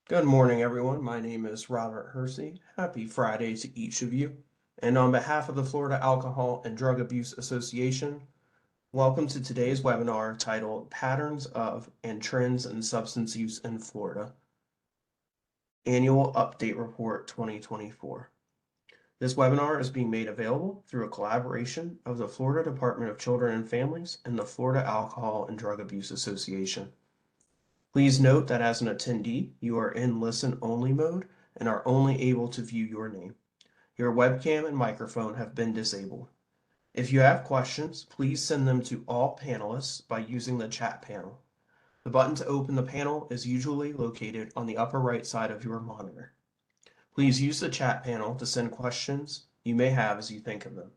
Good morning, everyone. My name is Robert Hersey. Happy Friday to each of you. And on behalf of the Florida Alcohol and Drug Abuse Association, welcome to today's webinar titled Patterns of and Trends in Substance Use in Florida, Annual Update Report 2024. This webinar is being made available through a collaboration of the Florida Department of Children and Families and the Florida Alcohol and Drug Abuse Association. Please note that as an attendee, you are in listen-only mode and are only able to view your name. Your webcam and microphone have been disabled. If you have questions, please send them to all panelists by using the chat panel. The button to open the panel is usually located on the upper right side of your monitor. Please use the chat panel to send questions you may have as you think of them.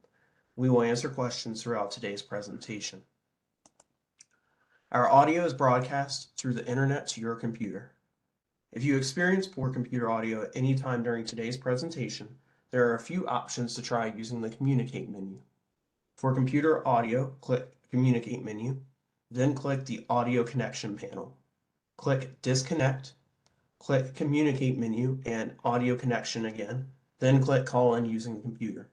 We will answer questions throughout today's presentation. Our audio is broadcast through the internet to your computer. If you experience poor computer audio at any time during today's presentation, there are a few options to try using the Communicate menu. For computer audio, click Communicate menu, then click the Audio Connection panel. Click Disconnect, click Communicate menu and Audio Connection again, then click Call in using the computer.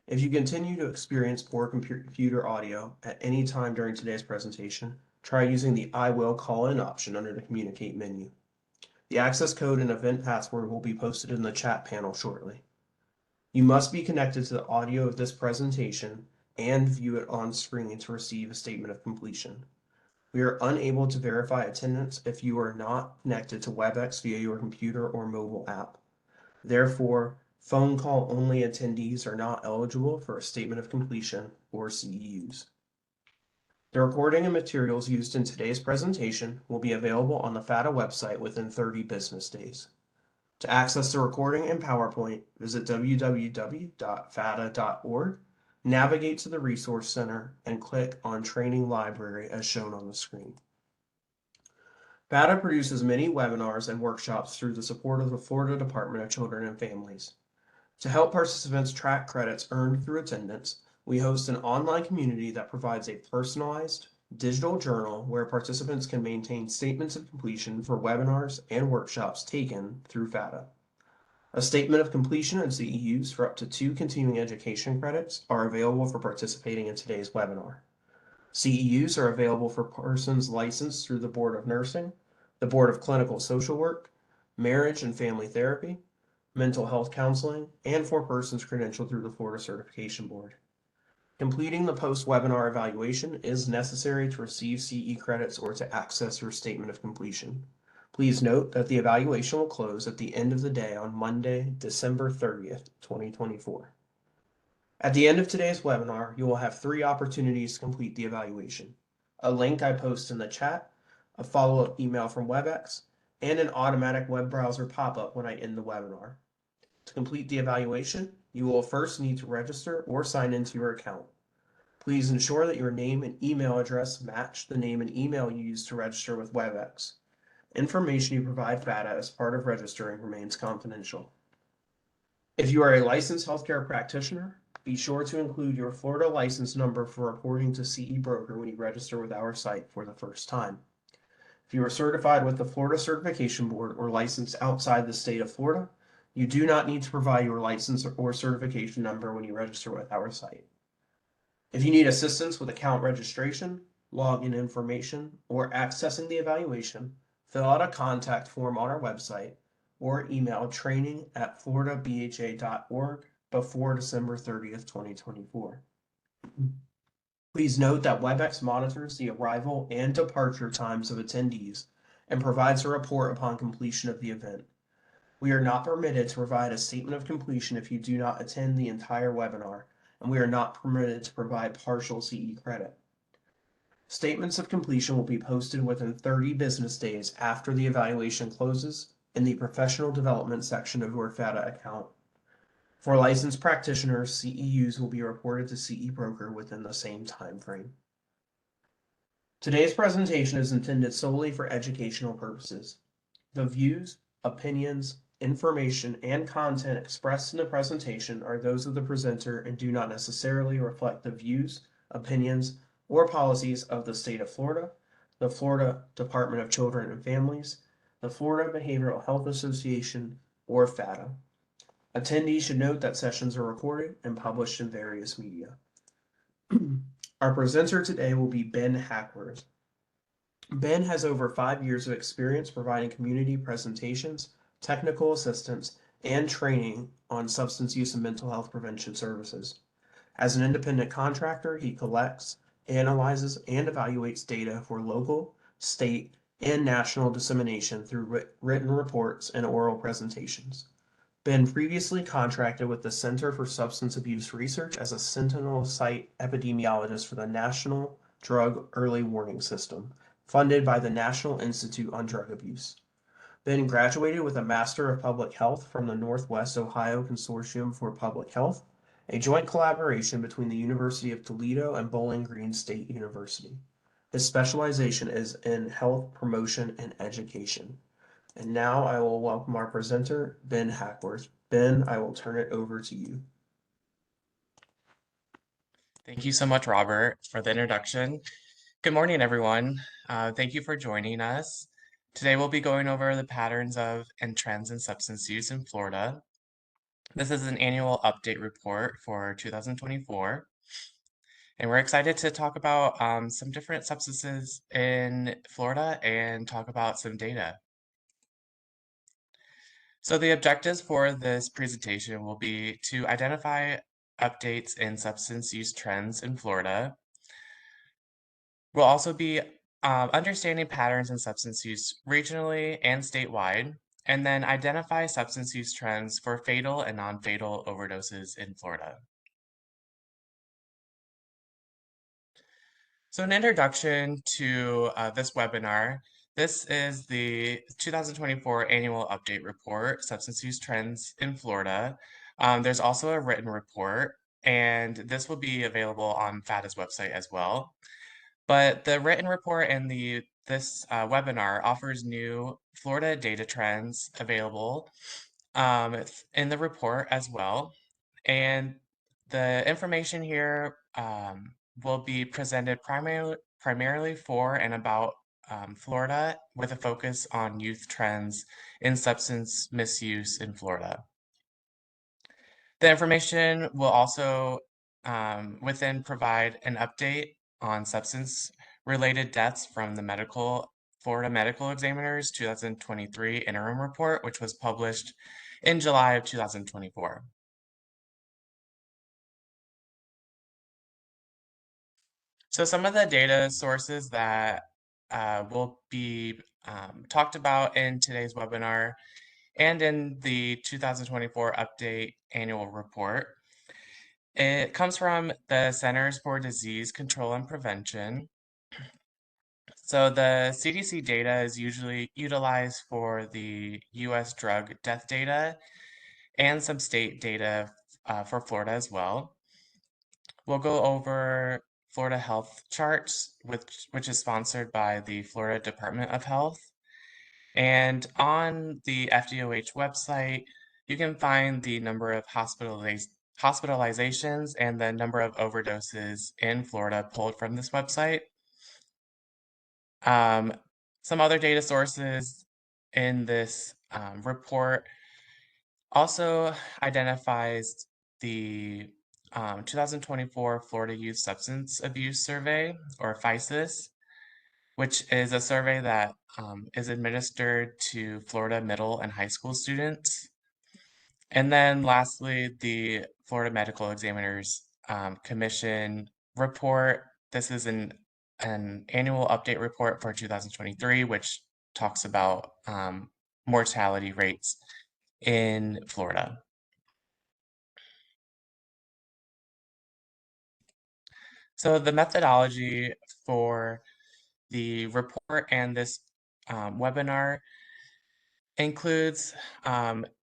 If you continue to experience poor computer audio at any time during today's presentation, try using the I Will Call In option under the Communicate menu. The access code and event password will be posted in the chat panel shortly. You must be connected to the audio of this presentation and view it on screen to receive a statement of completion. We are unable to verify attendance if you are not connected to WebEx via your computer or mobile app. Therefore, phone call only attendees are not eligible for a statement of completion or CEUs. The recording and materials used in today's presentation will be available on the FATA website within 30 business days. To access the recording and PowerPoint, visit www.fata.org, navigate to the Resource Center, and click on Training Library as shown on the screen. FATA produces many webinars and workshops through the support of the Florida Department of Children and Families. To help participants track credits earned through attendance, we host an online community that provides a personalized digital journal where participants can maintain statements of completion for webinars and workshops taken through FATA. A statement of completion and CEUs for up to 2 continuing education credits are available for participating in today's webinar. CEUs are available for persons licensed through the Board of Nursing, the Board of Clinical Social Work, Marriage and Family Therapy, Mental Health Counseling, and for persons credentialed through the Florida Certification Board. Completing the post-webinar evaluation is necessary to receive CE credits or to access your statement of completion. Please note that the evaluation will close at the end of the day on Monday, December 30th, 2024. At the end of today's webinar, you will have 3 opportunities to complete the evaluation: a link I post in the chat, a follow-up email from WebEx, and an automatic web browser pop-up when I end the webinar. To complete the evaluation, you will first need to register or sign into your account. Please ensure that your name and email address match the name and email you used to register with WebEx. Information you provide FATA as part of registering remains confidential. If you are a licensed healthcare practitioner, be sure to include your Florida license number for reporting to CE Broker when you register with our site for the first time. If you are certified with the Florida Certification Board or licensed outside the state of Florida, you do not need to provide your license or certification number when you register with our site. If you need assistance with account registration, login information, or accessing the evaluation, fill out a contact form on our website or email training@floridabha.org before December 30th, 2024. Please note that WebEx monitors the arrival and departure times of attendees and provides a report upon completion of the event. We are not permitted to provide a statement of completion if you do not attend the entire webinar, and we are not permitted to provide partial CE credit. Statements of completion will be posted within 30 business days after the evaluation closes in the Professional Development section of your FATA account. For licensed practitioners, CEUs will be reported to CE Broker within the same time frame. Today's presentation is intended solely for educational purposes. The views, opinions, information, and content expressed in the presentation are those of the presenter and do not necessarily reflect the views, opinions, or policies of the state of Florida, the Florida Department of Children and Families, the Florida Behavioral Health Association, or FATA. Attendees should note that sessions are recorded and published in various media. Our presenter today will be Ben Hackworth. Ben has over 5 years of experience providing community presentations, technical assistance, and training on substance use and mental health prevention services. As an independent contractor, he collects, analyzes, and evaluates data for local, state, and national dissemination through written reports and oral presentations. Ben previously contracted with the Center for Substance Abuse Research as a Sentinel Site epidemiologist for the National Drug Early Warning System, funded by the National Institute on Drug Abuse. Ben graduated with a Master of Public Health from the Northwest Ohio Consortium for Public Health, a joint collaboration between the University of Toledo and Bowling Green State University. His specialization is in health promotion and education. And now I will welcome our presenter, Ben Hackworth. Ben, I will turn it over to you. Thank you so much, Robert, for the introduction. Good morning, everyone. Thank you for joining us. Today we'll be going over the patterns of and trends in substance use in Florida. This is an annual update report for 2024. And we're excited to talk about some different substances in Florida and talk about some data. So the objectives for this presentation will be to identify updates in substance use trends in Florida. We'll also be understanding patterns in substance use regionally and statewide, and then identify substance use trends for fatal and non-fatal overdoses in Florida. So an introduction to this webinar. This is the 2024 Annual Update Report, Substance Use Trends in Florida. There's also a written report, and this will be available on FATA's website as well. But the written report and this webinar offers new Florida data trends available in the report as well. And the information here will be presented primarily for and about Florida, with a focus on youth trends in substance misuse in Florida. The information will also within provide an update on substance-related deaths from the Florida Medical Examiner's 2023 interim report, which was published in July of 2024. So some of the data sources that will be talked about in today's webinar and in the 2024 update annual report. It comes from the Centers for Disease Control and Prevention. So the CDC data is usually utilized for the US drug death data and some state data for Florida as well. We'll go over Florida Health Charts, which is sponsored by the Florida Department of Health. And on the FDOH website, you can find the number of hospitalizations and the number of overdoses in Florida pulled from this website. Some other data sources in this report also identifies the 2024 Florida Youth Substance Abuse Survey, or FISUS, which is a survey that is administered to Florida middle and high school students. And then lastly, the Florida Medical Examiners Commission report. This is an annual update report for 2023, which talks about mortality rates in Florida. So the methodology for the report and this webinar includes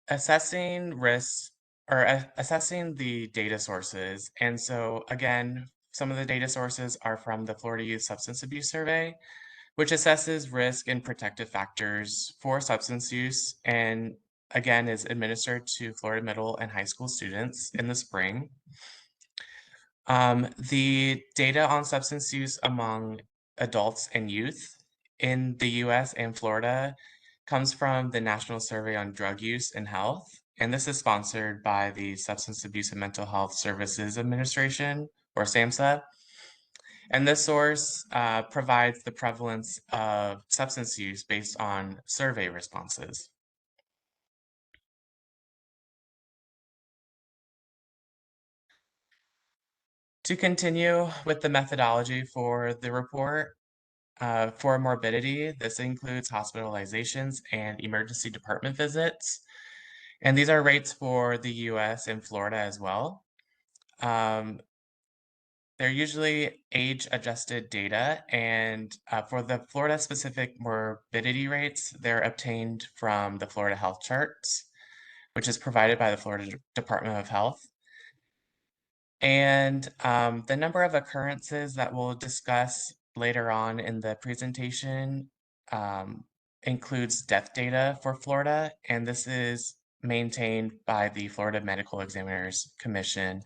assessing risks or assessing the data sources. And so again, some of the data sources are from the Florida Youth Substance Abuse Survey, which assesses risk and protective factors for substance use, and again is administered to Florida middle and high school students in the spring. The data on substance use among adults and youth in the US and Florida comes from the National Survey on Drug Use and Health, and this is sponsored by the Substance Abuse and Mental Health Services Administration, or SAMHSA. And this source provides the prevalence of substance use based on survey responses. To continue with the methodology for the report, for morbidity, this includes hospitalizations and emergency department visits. And these are rates for the US and Florida as well. They're usually age-adjusted data, and for the Florida-specific morbidity rates, they're obtained from the Florida Health Charts, which is provided by the Florida Department of Health. And the number of occurrences that we'll discuss later on in the presentation includes death data for Florida, and this is maintained by the Florida Medical Examiners Commission.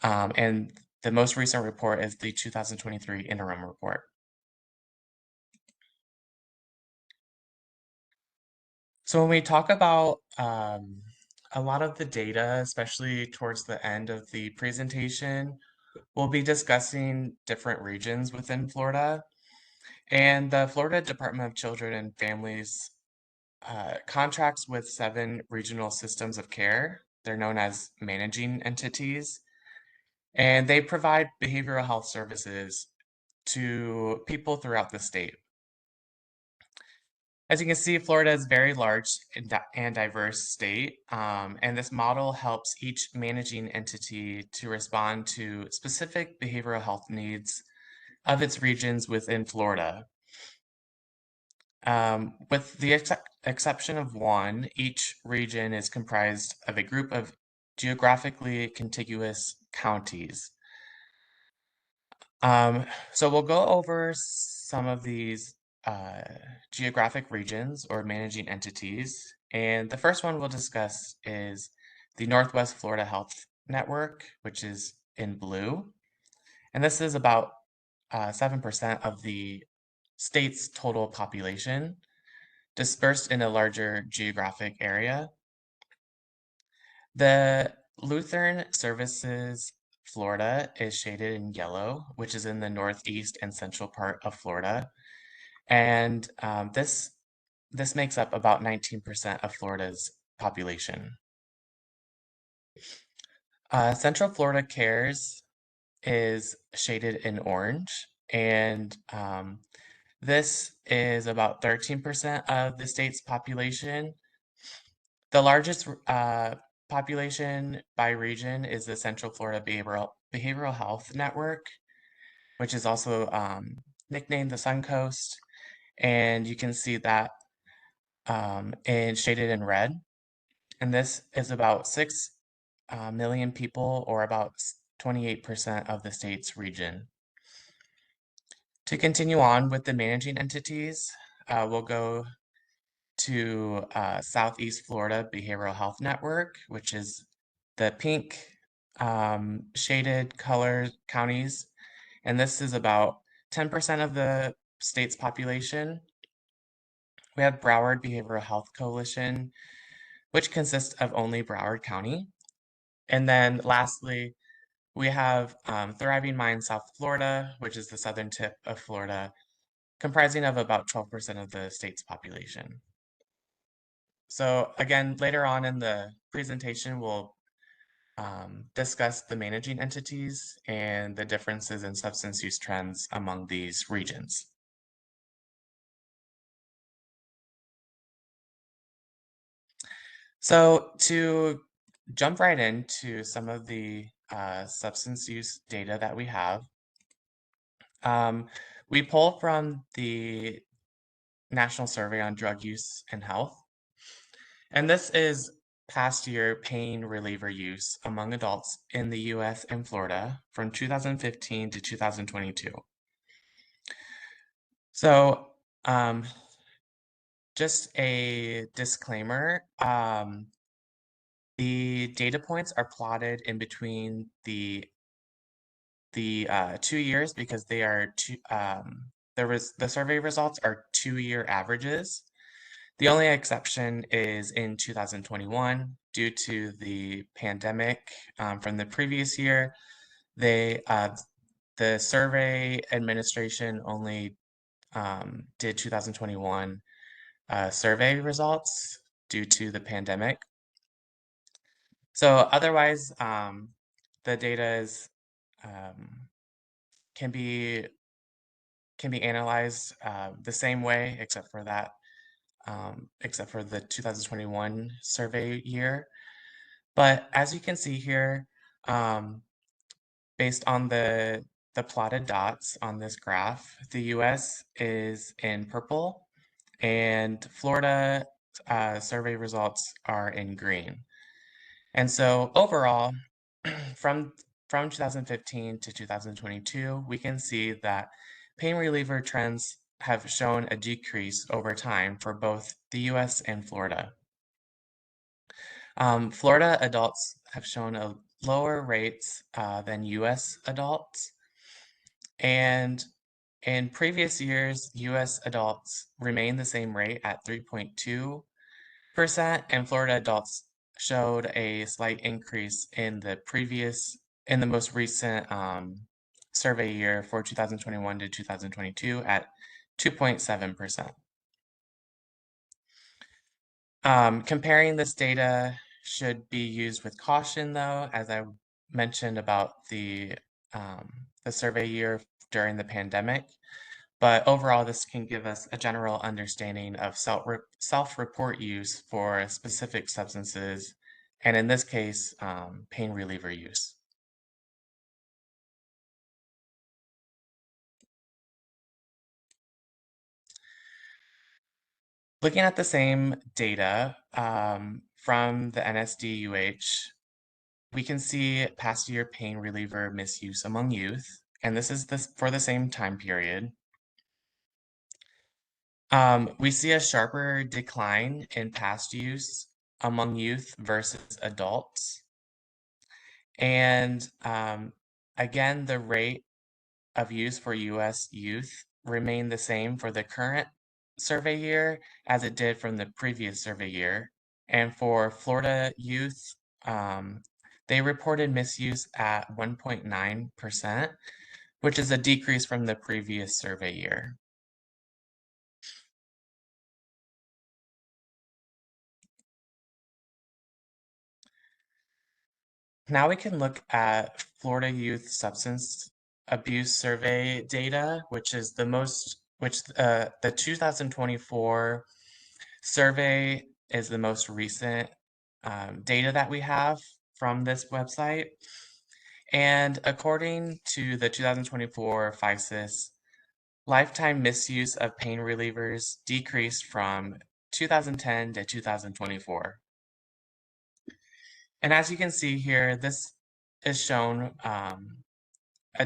And the most recent report is the 2023 interim report. So when we talk about a lot of the data, especially towards the end of the presentation, we'll be discussing different regions within Florida. And the Florida Department of Children and Families contracts with 7 regional systems of care. They're known as managing entities. And they provide behavioral health services to people throughout the state. As you can see, Florida is a very large and diverse state, and this model helps each managing entity to respond to specific behavioral health needs of its regions within Florida. With the exception of one, each region is comprised of a group of geographically contiguous counties. So we'll go over some of these geographic regions or managing entities. And the first one we'll discuss is the Northwest Florida Health Network, which is in blue. And this is about 7% of the state's total population, dispersed in a larger geographic area. The Lutheran Services Florida is shaded in yellow, which is in the northeast and central part of Florida. And this makes up about 19% of Florida's population. Central Florida Cares is shaded in orange, and this is about 13% of the state's population. The largest population by region is the Central Florida Behavioral Health Network, which is also nicknamed the Sun Coast. And you can see that shaded in red. And this is about 6 million people, or about 28% of the state's region. To continue on with the managing entities, we'll go to Southeast Florida Behavioral Health Network, which is the pink shaded color counties. And this is about 10% of the state's population. We have Broward Behavioral Health Coalition, which consists of only Broward County. And then lastly, we have Thriving Mind South Florida, which is the southern tip of Florida, comprising of about 12% of the state's population. So again, later on in the presentation, we'll discuss the managing entities and the differences in substance use trends among these regions. So to jump right into some of the substance use data that we have, we pull from the National Survey on Drug Use and Health. And this is past year pain reliever use among adults in the US and Florida from 2015 to 2022. So just a disclaimer, the data points are plotted in between the 2 years because they are the survey results are 2-year averages. The only exception is in 2021 due to the pandemic from the previous year. The survey administration only did 2021 survey results due to the pandemic. So otherwise, the data is can be analyzed the same way, except for that, except for the 2021 survey year. But as you can see here, based on the plotted dots on this graph, the US is in purple and Florida survey results are in green. And so overall, from 2015 to 2022, we can see that pain reliever trends have shown a decrease over time for both the US and Florida. Florida adults have shown a lower rates than US adults. And in previous years, US adults remained the same rate at 3.2%, and Florida adults showed a slight increase in the most recent survey year for 2021 to 2022 at 2.7%. Comparing this data should be used with caution, though, as I mentioned about the survey year during the pandemic. But overall, this can give us a general understanding of self-report use for specific substances, and in this case, pain reliever use. Looking at the same data from the NSD-UH, we can see past year pain reliever misuse among youth, and this is for the same time period. We see a sharper decline in past use among youth versus adults. And again, the rate of use for US youth remained the same for the current survey year as it did from the previous survey year. And for Florida youth, they reported misuse at 1.9%, which is a decrease from the previous survey year. Now we can look at Florida Youth Substance Abuse Survey data, which is the 2024 survey is the most recent data that we have from this website. And according to the 2024 FICIS, lifetime misuse of pain relievers decreased from 2010 to 2024. And as you can see here, this is shown a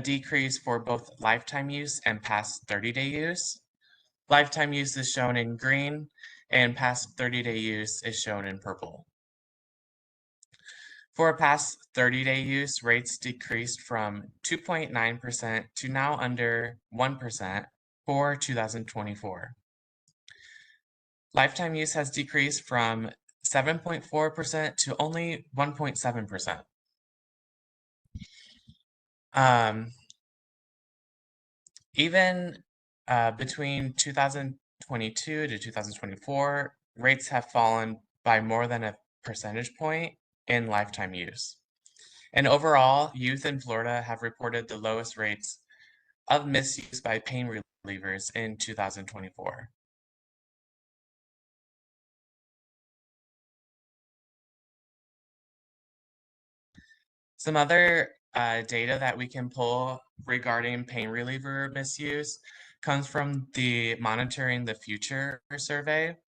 decrease for both lifetime use and past 30-day use. Lifetime use is shown in green, and past 30-day use is shown in purple. For past 30-day use, rates decreased from 2.9% to now under 1% for 2024. Lifetime use has decreased from 7.4% to only 1.7%. Even between 2022 to 2024, rates have fallen by more than a percentage point in lifetime use. And overall, youth in Florida have reported the lowest rates of misuse by pain relievers in 2024. Some other data that we can pull regarding pain reliever misuse comes from the Monitoring the Future survey.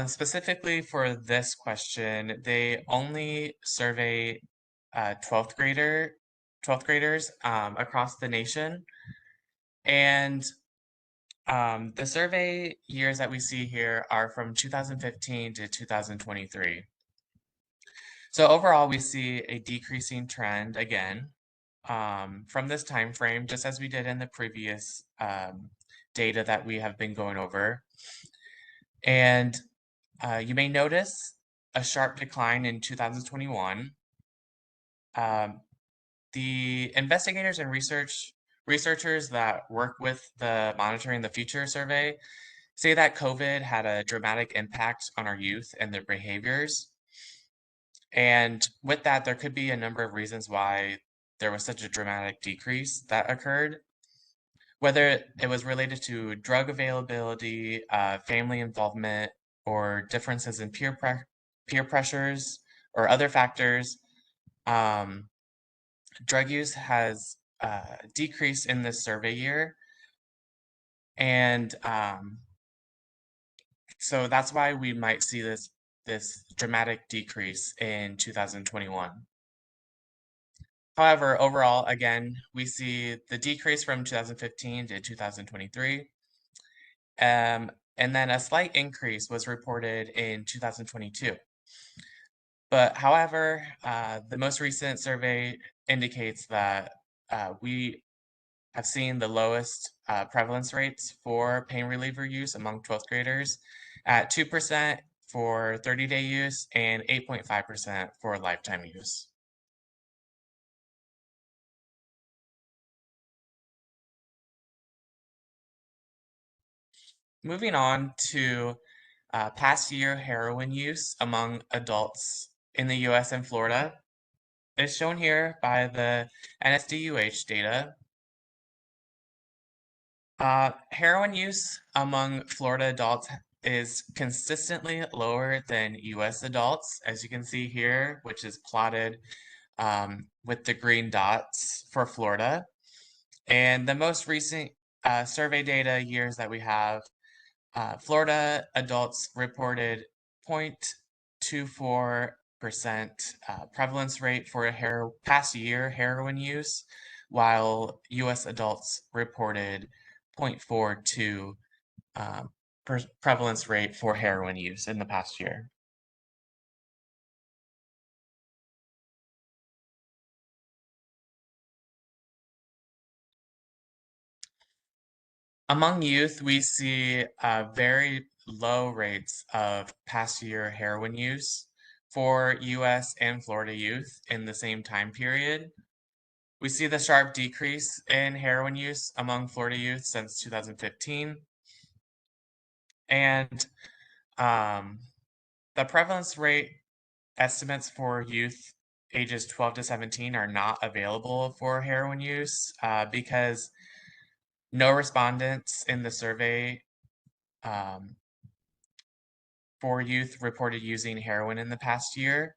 Specifically for this question, they only survey 12th graders across the nation. And the survey years that we see here are from 2015 to 2023. So overall, we see a decreasing trend again from this time frame, just as we did in the previous data that we have been going over. And you may notice a sharp decline in 2021. Um, the investigators and researchers that work with the Monitoring the Future survey say that COVID had a dramatic impact on our youth and their behaviors. And with that, there could be a number of reasons why there was such a dramatic decrease that occurred, whether it was related to drug availability, family involvement, or differences in peer pressures or other factors. Um, Drug use has decreased in this survey year, and so that's why we might see this dramatic decrease in 2021. However, overall, again, we see the decrease from 2015 to 2023, and then a slight increase was reported in 2022. But however, the most recent survey indicates that we have seen the lowest prevalence rates for pain reliever use among 12th graders at 2% for 30-day use and 8.5% for lifetime use. Moving on to past year heroin use among adults in the US and Florida is shown here by the NSDUH data. Heroin use among Florida adults is consistently lower than US adults, as you can see here, which is plotted with the green dots for Florida. And the most recent survey data years that we have, Florida adults reported 0.24% prevalence rate for a past year heroin use, while US adults reported 0.42 prevalence rate for heroin use in the past year. Among youth, we see very low rates of past year heroin use for US and Florida youth in the same time period. We see the sharp decrease in heroin use among Florida youth since 2015. And the prevalence rate estimates for youth ages 12 to 17 are not available for heroin use because no respondents in the survey for youth reported using heroin in the past year.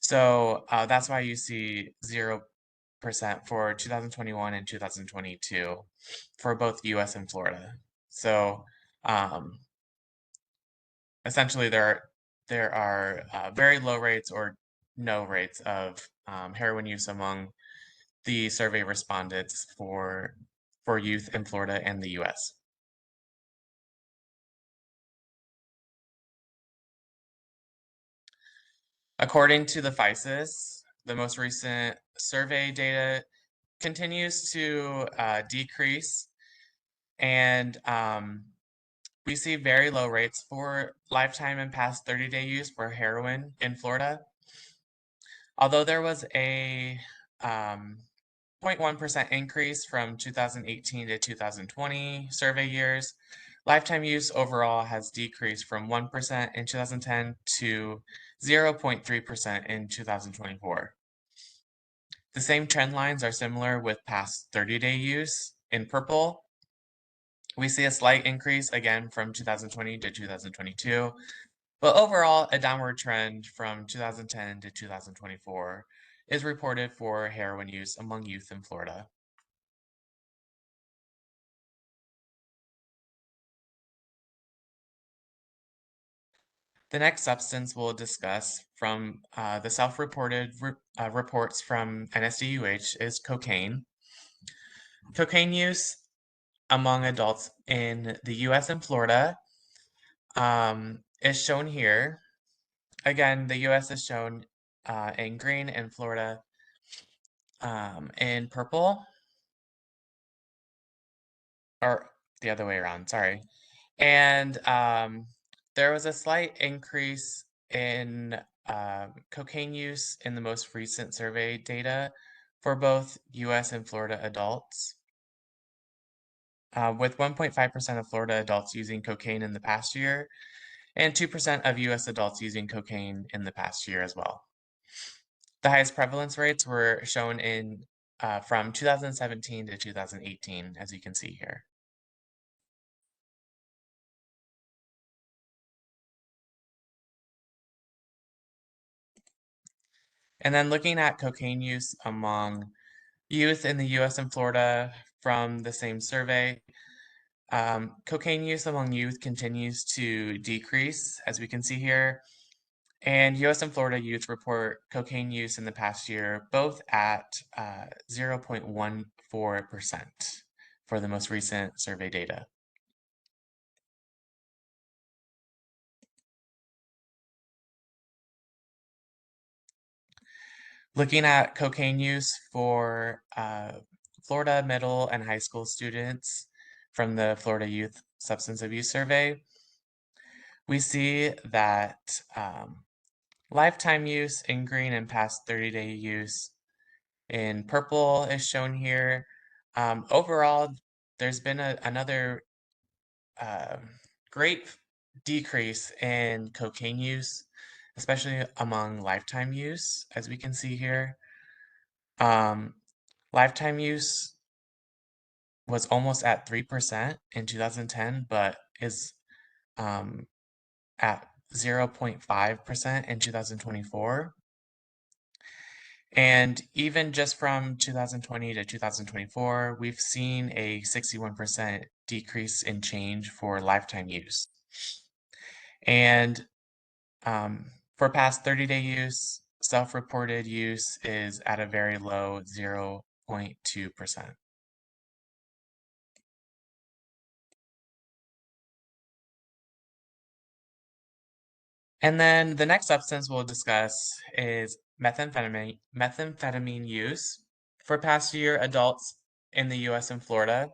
So that's why you see 0% for 2021 and 2022 for both US and Florida. So essentially there are very low rates or no rates of heroin use among the survey respondents for youth in Florida and the US. According to the FISIS, the most recent survey data continues to decrease, and we see very low rates for lifetime and past 30-day use for heroin in Florida. Although there was a 0.1% increase from 2018 to 2020 survey years, lifetime use overall has decreased from 1% in 2010 to 0.3% in 2024. The same trend lines are similar with past 30-day use. In purple, we see a slight increase again from 2020 to 2022, but overall a downward trend from 2010 to 2024 is reported for heroin use among youth in Florida. The next substance we'll discuss from the self-reported reports from NSDUH is cocaine. Cocaine use among adults in the US and Florida is shown here. Again, the US is shown in green and Florida in purple, or the other way around, sorry. And There was a slight increase in cocaine use in the most recent survey data for both US and Florida adults, with 1.5% of Florida adults using cocaine in the past year and 2% of US adults using cocaine in the past year as well. The highest prevalence rates were shown in from 2017 to 2018, as you can see here. And then looking at cocaine use among youth in the US and Florida from the same survey, cocaine use among youth continues to decrease, as we can see here. And US and Florida youth report cocaine use in the past year, both at 0.14% for the most recent survey data. Looking at cocaine use for Florida middle and high school students from the Florida Youth Substance Abuse Survey, we see that lifetime use in green and past 30-day use in purple is shown here. Overall, there's been another great decrease in cocaine use, especially among lifetime use, as we can see here. Lifetime use was almost at 3% in 2010, but is at 0.5% in 2024. And even just from 2020 to 2024, we've seen a 61% decrease in change for lifetime use. And for past 30-day use, self-reported use is at a very low 0.2%. And then the next substance we'll discuss is methamphetamine use for past year adults in the US and Florida.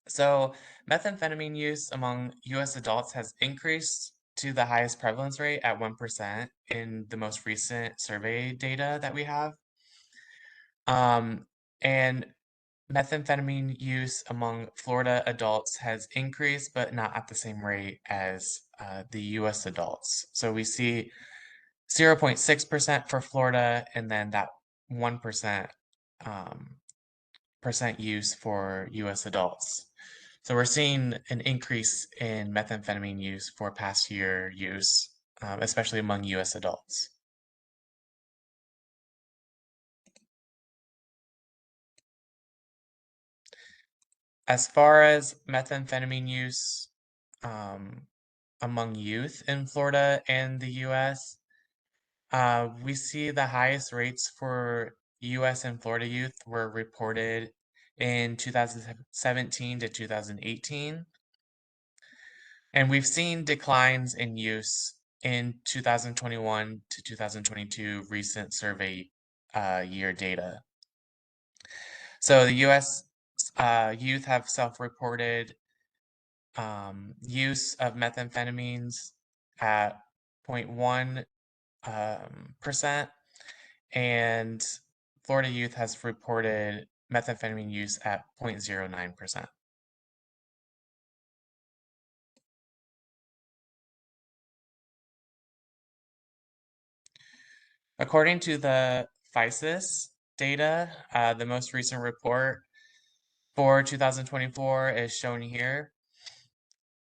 So methamphetamine use among US adults has increased to the highest prevalence rate at 1% in the most recent survey data that we have. And methamphetamine use among Florida adults has increased, but not at the same rate as the US adults. So we see 0.6% for Florida, and then that 1% percent use for US adults. So we're seeing an increase in methamphetamine use for past year use, especially among US adults. As far as methamphetamine use among youth in Florida and the US, we see the highest rates for US and Florida youth were reported in 2017 to 2018. And we've seen declines in use in 2021 to 2022 recent survey year data. So the US youth have self-reported use of methamphetamines at 0.1%, and Florida youth has reported methamphetamine use at 0.09%. According to the FISIS data, the most recent report for 2024 is shown here.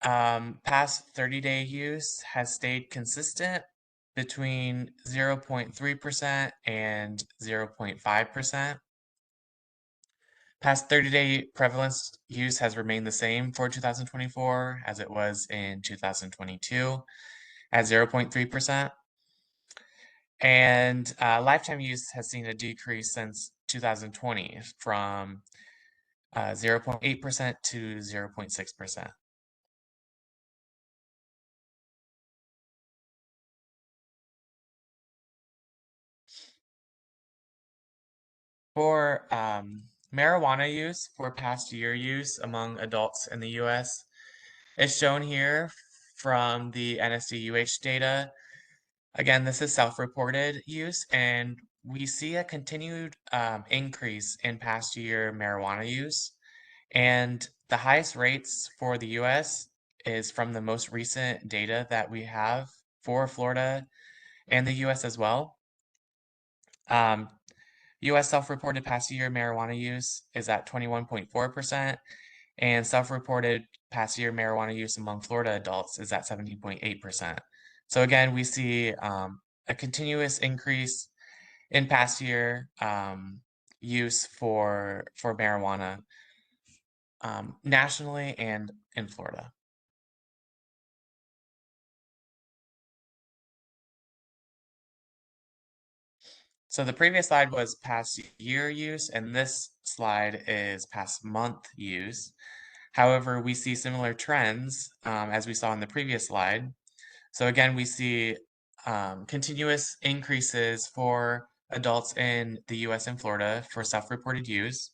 Past 30-day use has stayed consistent between 0.3% and 0.5%. Past 30-day prevalence use has remained the same for 2024 as it was in 2022 at 0.3%. And lifetime use has seen a decrease since 2020 from 0.8% to 0.6%. For marijuana use for past year use among adults in the US is shown here from the NSDUH data. Again, this is self-reported use, and we see a continued increase in past year marijuana use. And the highest rates for the US is from the most recent data that we have for Florida and the US as well. US self-reported past year marijuana use is at 21.4%, and self-reported past year marijuana use among Florida adults is at 17.8%. So again, we see a continuous increase in past year use for marijuana nationally and in Florida. So the previous slide was past year use, and this slide is past month use. However, we see similar trends as we saw in the previous slide. So again, we see continuous increases for adults in the US and Florida for self-reported use.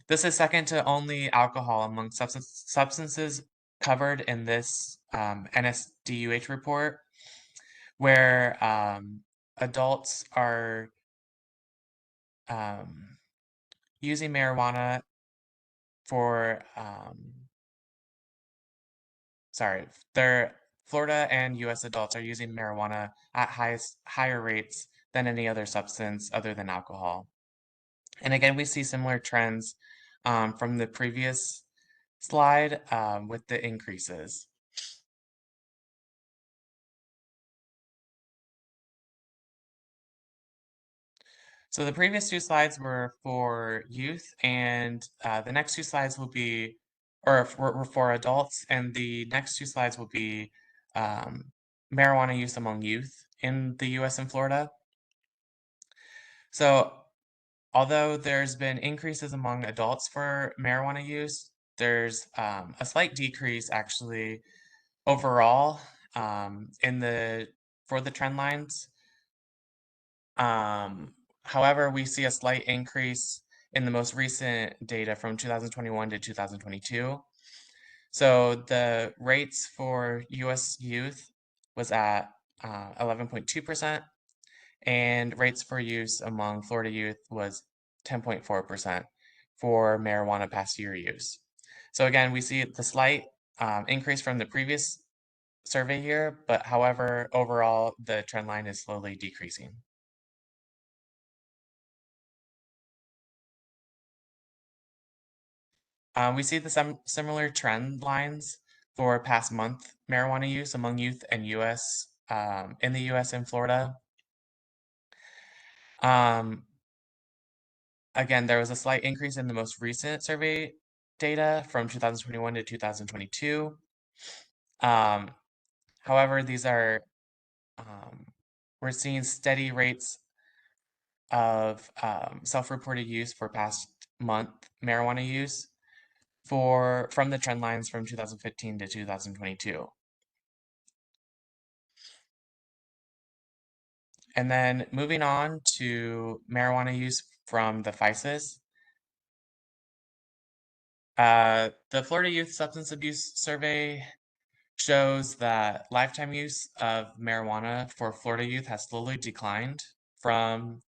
This is second to only alcohol among substances covered in this NSDUH report, where adults are using marijuana for, Florida and US adults are using marijuana at higher rates than any other substance other than alcohol. And again, we see similar trends from the previous slide with the increases. So the previous two slides were for youth, and the next two slides will be, or were for adults, and the next two slides will be marijuana use among youth in the US and Florida. So although there's been increases among adults for marijuana use, there's a slight decrease actually overall for the trend lines. However, we see a slight increase in the most recent data from 2021 to 2022. So the rates for US youth was at 11.2%, and rates for use among Florida youth was 10.4% for marijuana past year use. So again, we see the slight increase from the previous survey year, but however, overall, the trend line is slowly decreasing. We see the similar trend lines for past month marijuana use among youth and in the US and Florida. Again, there was a slight increase in the most recent survey data from 2021 to 2022. However, we're seeing steady rates of self-reported use for past month marijuana use from the trend lines from 2015 to 2022. And then moving on to marijuana use from the FISIS. The Florida Youth Substance Abuse Survey shows that lifetime use of marijuana for Florida youth has slowly declined from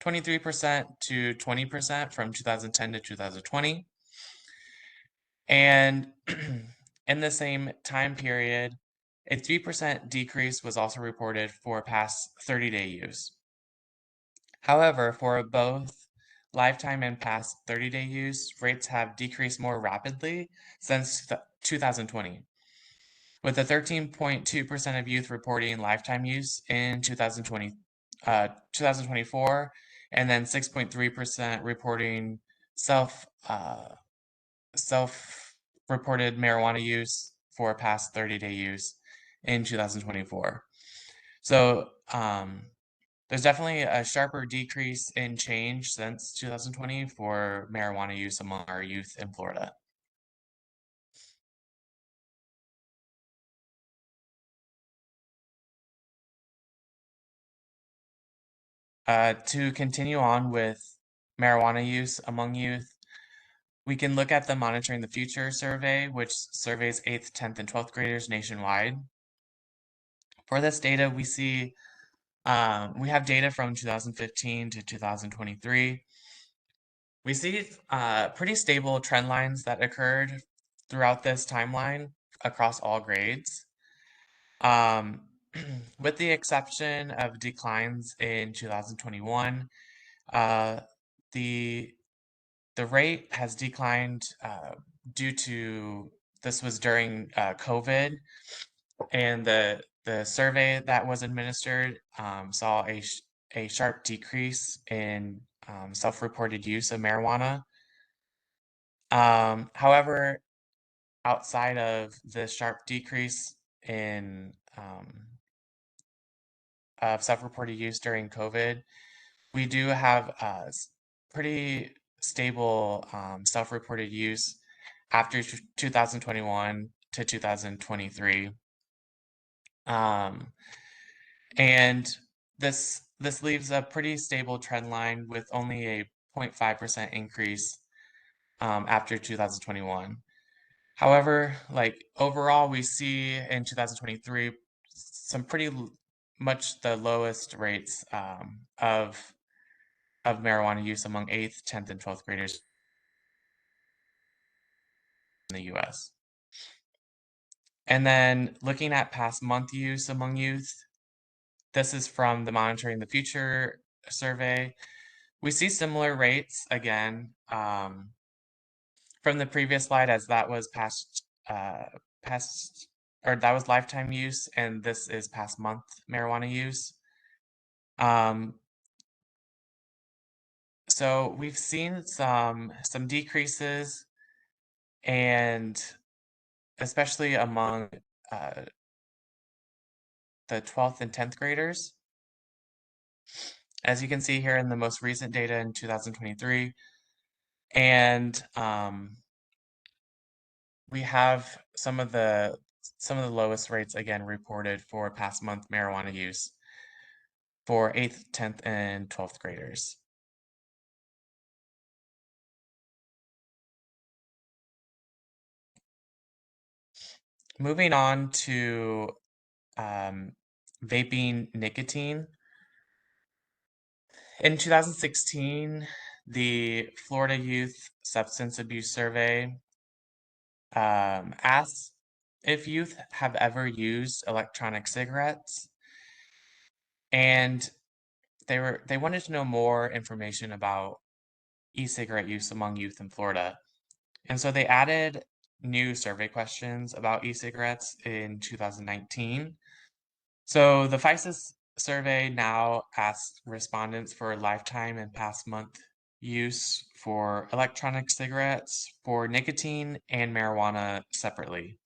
23% to 20% from 2010 to 2020. And in the same time period, a 3% decrease was also reported for past 30-day use. However, for both lifetime and past 30-day use, rates have decreased more rapidly since 2020, with a 13.2% of youth reporting lifetime use in 2024, and then 6.3% reporting self-reported marijuana use for past 30-day use in 2024. So there's definitely a sharper decrease in change since 2020 for marijuana use among our youth in Florida. To continue on with marijuana use among youth, We can look at the Monitoring the Future survey, which surveys 8th, 10th, and 12th graders nationwide. For this data, we see we have data from 2015 to 2023. We see pretty stable trend lines that occurred throughout this timeline across all grades. With the exception of declines in 2021, the rate has declined due to this was during COVID, and the survey that was administered saw a sharp decrease in self-reported use of marijuana. However, outside of the sharp decrease in of self-reported use during COVID, we do have pretty stable self-reported use after 2021 to 2023. And this leaves a pretty stable trend line with only a 0.5% increase after 2021. However, like overall, we see in 2023 some pretty much the lowest rates of marijuana use among 8th, 10th, and 12th graders in the US. And then looking at past month use among youth, this is from the Monitoring the Future survey. We see similar rates again from the previous slide, as that was that was lifetime use, and this is past month marijuana use. So we've seen some decreases, and especially among the 12th and 10th graders. As you can see here in the most recent data in 2023. And we have some of the lowest rates again reported for past month marijuana use for 8th, 10th, and 12th graders. Moving on to vaping nicotine. In 2016, the Florida Youth Substance Abuse Survey asked if youth have ever used electronic cigarettes, and they wanted to know more information about e-cigarette use among youth in Florida. And so they added new survey questions about e-cigarettes in 2019. So the FISIS survey now asks respondents for lifetime and past month use for electronic cigarettes, for nicotine and marijuana separately.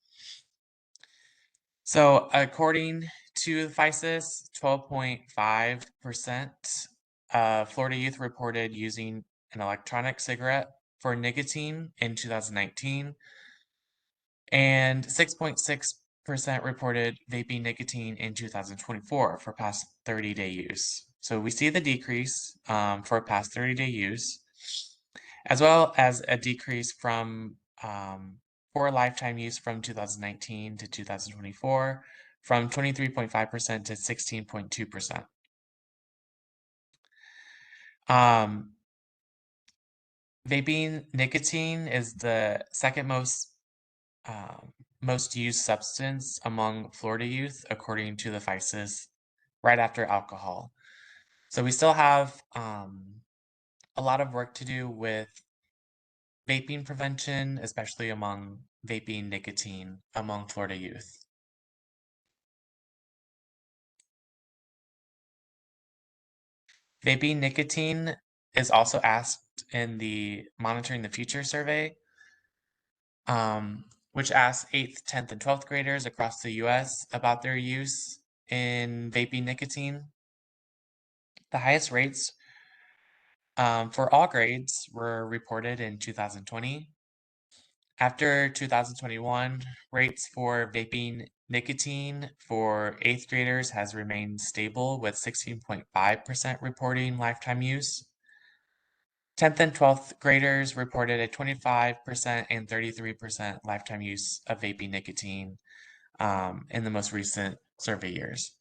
So according to the FISIS, 12.5% of Florida youth reported using an electronic cigarette for nicotine in 2019, and 6.6% reported vaping nicotine in 2024 for past 30-day use. So we see the decrease for past 30-day use, as well as a decrease from for lifetime use from 2019 to 2024, from 23.5% to 16.2%. Vaping nicotine is the second most used substance among Florida youth, according to the FISIS, right after alcohol. So we still have a lot of work to do with vaping prevention, especially among vaping nicotine among Florida youth. Vaping nicotine is also asked in the Monitoring the Future survey, which asks 8th, 10th, and 12th graders across the US about their use in vaping nicotine. The highest rates for all grades were reported in 2020. After 2021, rates for vaping nicotine for 8th graders has remained stable, with 16.5% reporting lifetime use. 10th and 12th graders reported a 25% and 33% lifetime use of vaping nicotine in the most recent survey years.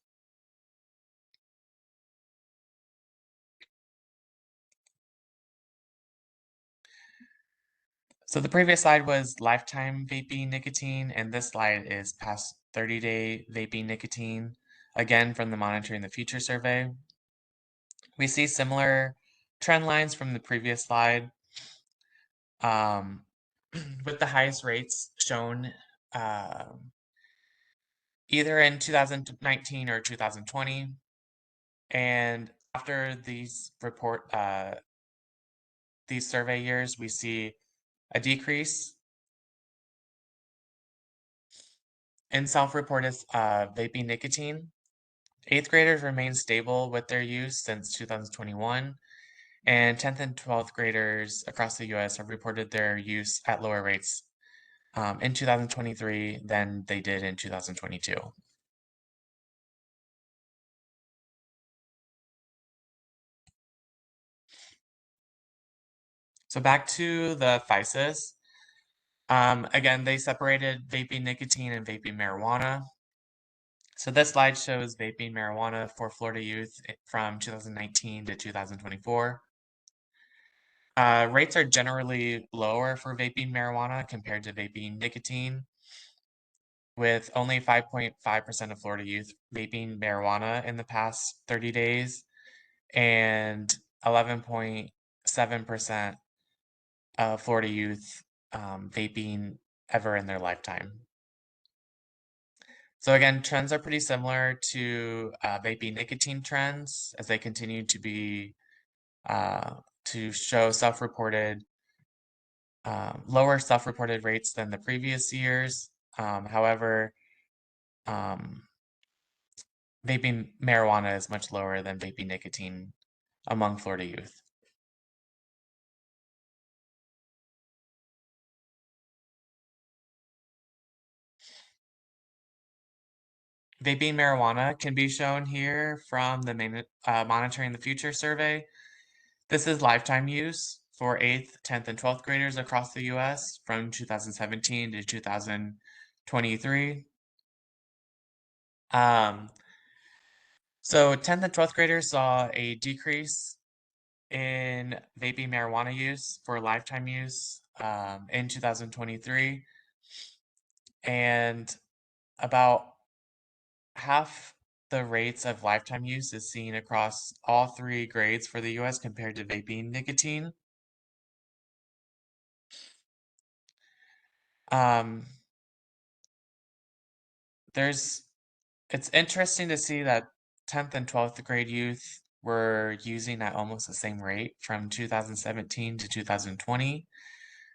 So the previous slide was lifetime vaping nicotine, and this slide is past 30-day vaping nicotine, again from the Monitoring the Future survey. We see similar trend lines from the previous slide, with the highest rates shown either in 2019 or 2020. And after these survey years, we see a decrease in self-reported vaping nicotine. 8th graders remain stable with their use since 2021, and 10th and 12th graders across the US have reported their use at lower rates in 2023 than they did in 2022. So back to the thesis. Again, they separated vaping nicotine and vaping marijuana. So this slide shows vaping marijuana for Florida youth from 2019 to 2024. Rates are generally lower for vaping marijuana compared to vaping nicotine, with only 5.5% of Florida youth vaping marijuana in the past 30 days and 11.7% of Florida youth vaping ever in their lifetime. So again, trends are pretty similar to vaping nicotine trends as they continue to be to show lower self-reported rates than the previous years. However, vaping marijuana is much lower than vaping nicotine among Florida youth. Vaping marijuana can be shown here from the Monitoring the Future survey. This is lifetime use for 8th, 10th, and 12th graders across the US from 2017 to 2023. So 10th and 12th graders saw a decrease in vaping marijuana use for lifetime use in 2023, and about half the rates of lifetime use is seen across all 3 grades for the US compared to vaping nicotine. Um, it's interesting to see that 10th and 12th grade youth were using at almost the same rate from 2017 to 2020.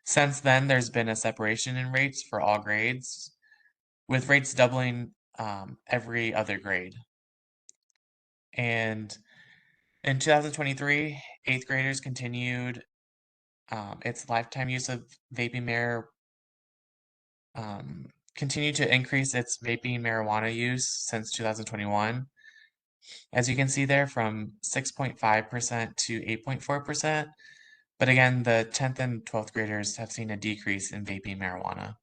Since then, there's been a separation in rates for all grades, with rates doubling every other grade. And in 2023, 8th graders continued its lifetime use of vaping continued to increase its vaping marijuana use since 2021. As you can see there, from 6.5% to 8.4%. But again, the 10th and 12th graders have seen a decrease in vaping marijuana.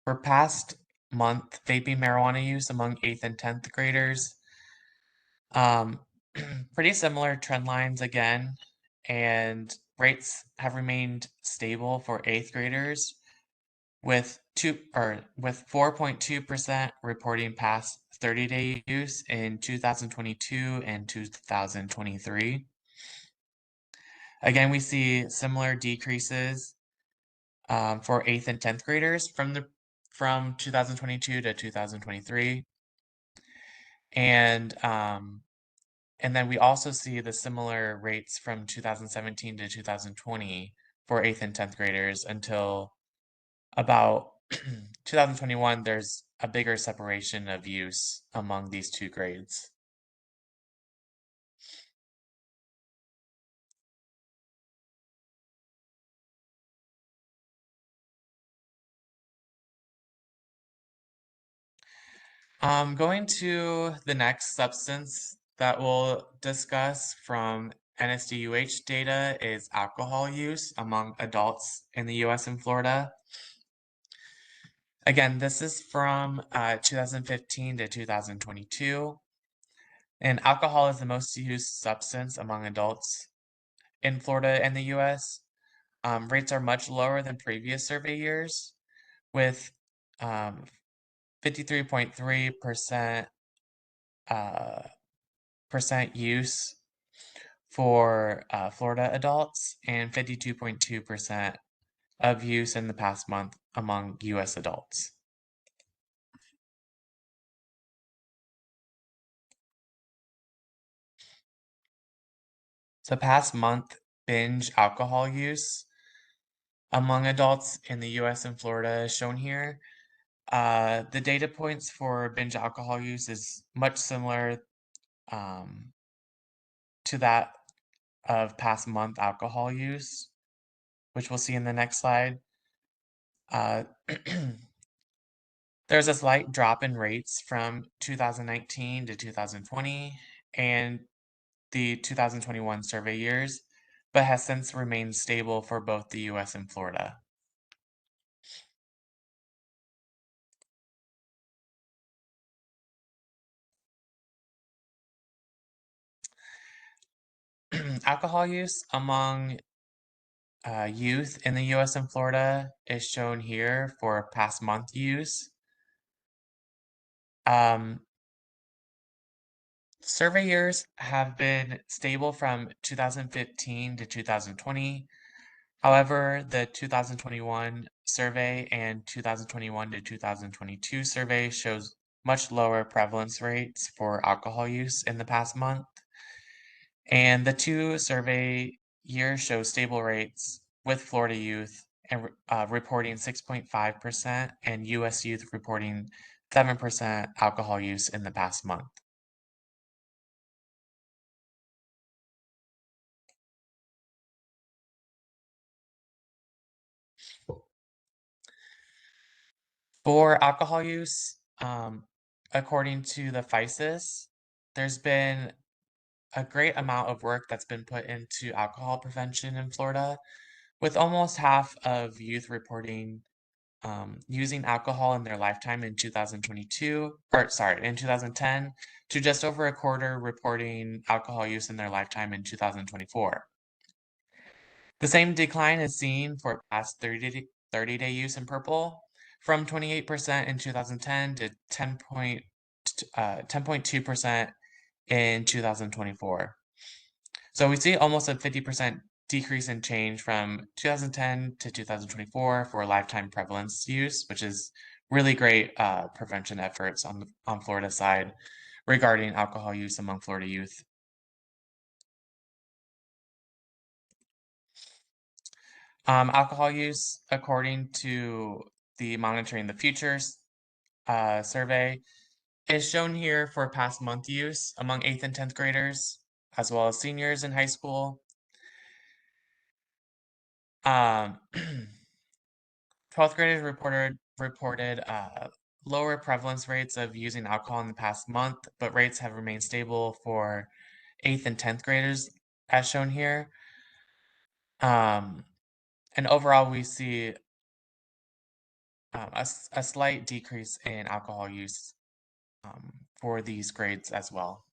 For past month vaping marijuana use among 8th and 10th graders, pretty similar trend lines again, and rates have remained stable for 8th graders with 4.2% reporting past 30-day use in 2022 and 2023. Again, we see similar decreases for 8th and 10th graders from 2022 to 2023. And then we also see the similar rates from 2017 to 2020 for 8th and 10th graders until about 2021, there's a bigger separation of use among these 2 grades. Going to the next substance that we'll discuss from NSDUH data is alcohol use among adults in the US and Florida. Again, this is from 2015 to 2022. And alcohol is the most used substance among adults in Florida and the US. Rates are much lower than previous survey years, with 53.3% percent use for Florida adults and 52.2% of use in the past month among US adults. So past month binge alcohol use among adults in the US and Florida is shown here. The data points for binge alcohol use is much similar to that of past month alcohol use, which we'll see in the next slide. There's a slight drop in rates from 2019 to 2020 and the 2021 survey years, but has since remained stable for both the US and Florida. Alcohol use among youth in the US and Florida is shown here for past month use. Survey years have been stable from 2015 to 2020. However, the 2021 survey and 2021 to 2022 survey shows much lower prevalence rates for alcohol use in the past month. And the two survey years show stable rates with Florida youth and reporting 6.5% and US youth reporting 7% alcohol use in the past month. For alcohol use, according to the FISIS, there's been a great amount of work that's been put into alcohol prevention in Florida, with almost half of youth reporting using alcohol in their lifetime in 2022, or sorry, in 2010, to just over a quarter reporting alcohol use in their lifetime in 2024. The same decline is seen for past 30-day use in purple, from 28% in 2010 to 10.2% in 2024. So we see almost a 50% decrease in change from 2010 to 2024 for lifetime prevalence use, which is really great prevention efforts on Florida side regarding alcohol use among Florida youth. Alcohol use, according to the Monitoring the Futures survey, is shown here for past month use among 8th and 10th graders, as well as seniors in high school. 12th graders reported lower prevalence rates of using alcohol in the past month, but rates have remained stable for 8th and 10th graders, as shown here. And overall, we see a slight decrease in alcohol use for these grades as well.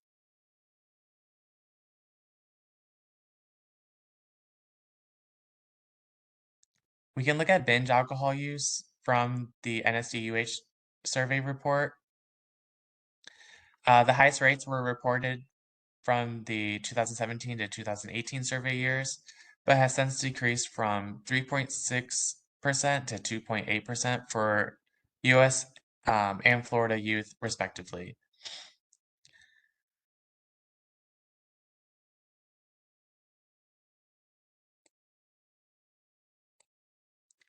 We can look at binge alcohol use from the NSDUH survey report. The highest rates were reported from the 2017 to 2018 survey years, but has since decreased from 3.6% to 2.8% for US and Florida youth, respectively.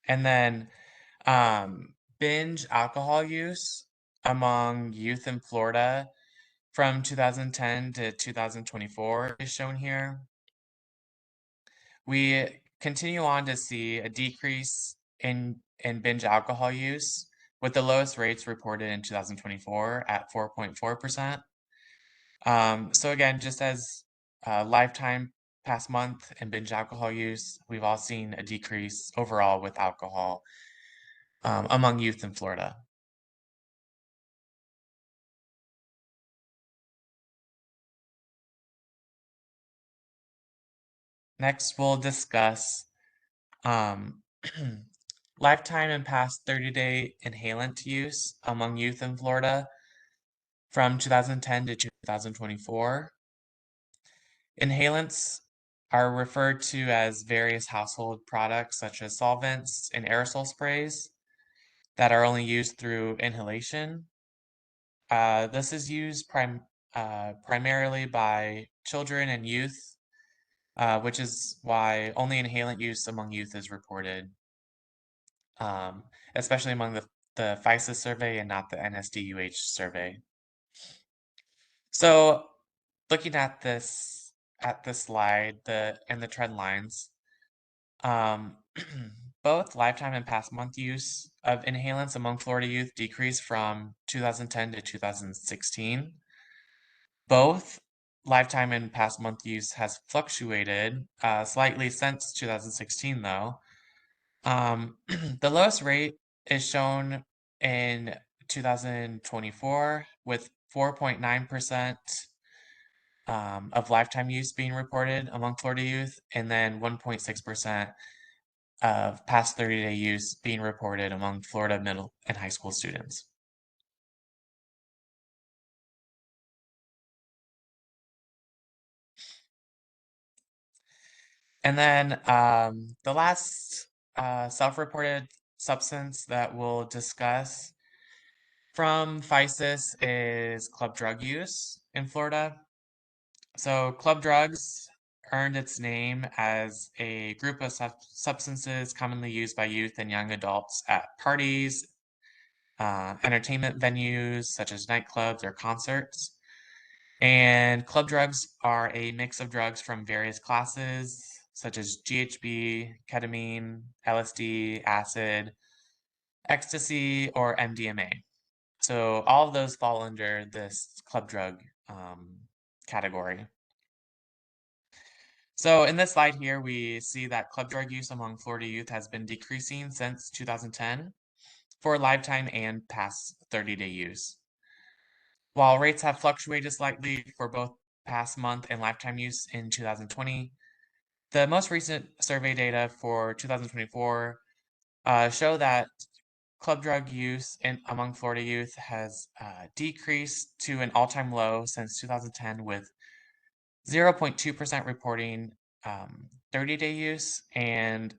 And then binge alcohol use among youth in Florida from 2010 to 2024 is shown here. We continue on to see a decrease in binge alcohol use with the lowest rates reported in 2024 at 4.4%. So again, just as lifetime, past month, and binge alcohol use, we've all seen a decrease overall with alcohol among youth in Florida. Next, we'll discuss um, lifetime and past 30-day inhalant use among youth in Florida from 2010 to 2024. Inhalants are referred to as various household products such as solvents and aerosol sprays that are only used through inhalation. This is used primarily by children and youth, which is why only inhalant use among youth is reported, um, especially among the FISA survey and not the NSDUH survey. So looking at this slide, and the trend lines, um, both lifetime and past month use of inhalants among Florida youth decreased from 2010 to 2016. Both lifetime and past month use has fluctuated slightly since 2016, though. The lowest rate is shown in 2024 with 4.9% of lifetime use being reported among Florida youth, and then 1.6% of past 30-day use being reported among Florida middle and high school students. And then the last self-reported substance that we'll discuss from FISIS is club drug use in Florida. So club drugs earned its name as a group of substances commonly used by youth and young adults at parties, entertainment venues such as nightclubs or concerts. And club drugs are a mix of drugs from various classes, such as GHB, ketamine, LSD, acid, ecstasy, or MDMA. So all of those fall under this club drug category. So in this slide here, we see that club drug use among Florida youth has been decreasing since 2010 for lifetime and past 30-day use. While rates have fluctuated slightly for both past month and lifetime use in 2020, the most recent survey data for 2024 show that club drug use among Florida youth has decreased to an all-time low since 2010, with 0.2% reporting 30-day use and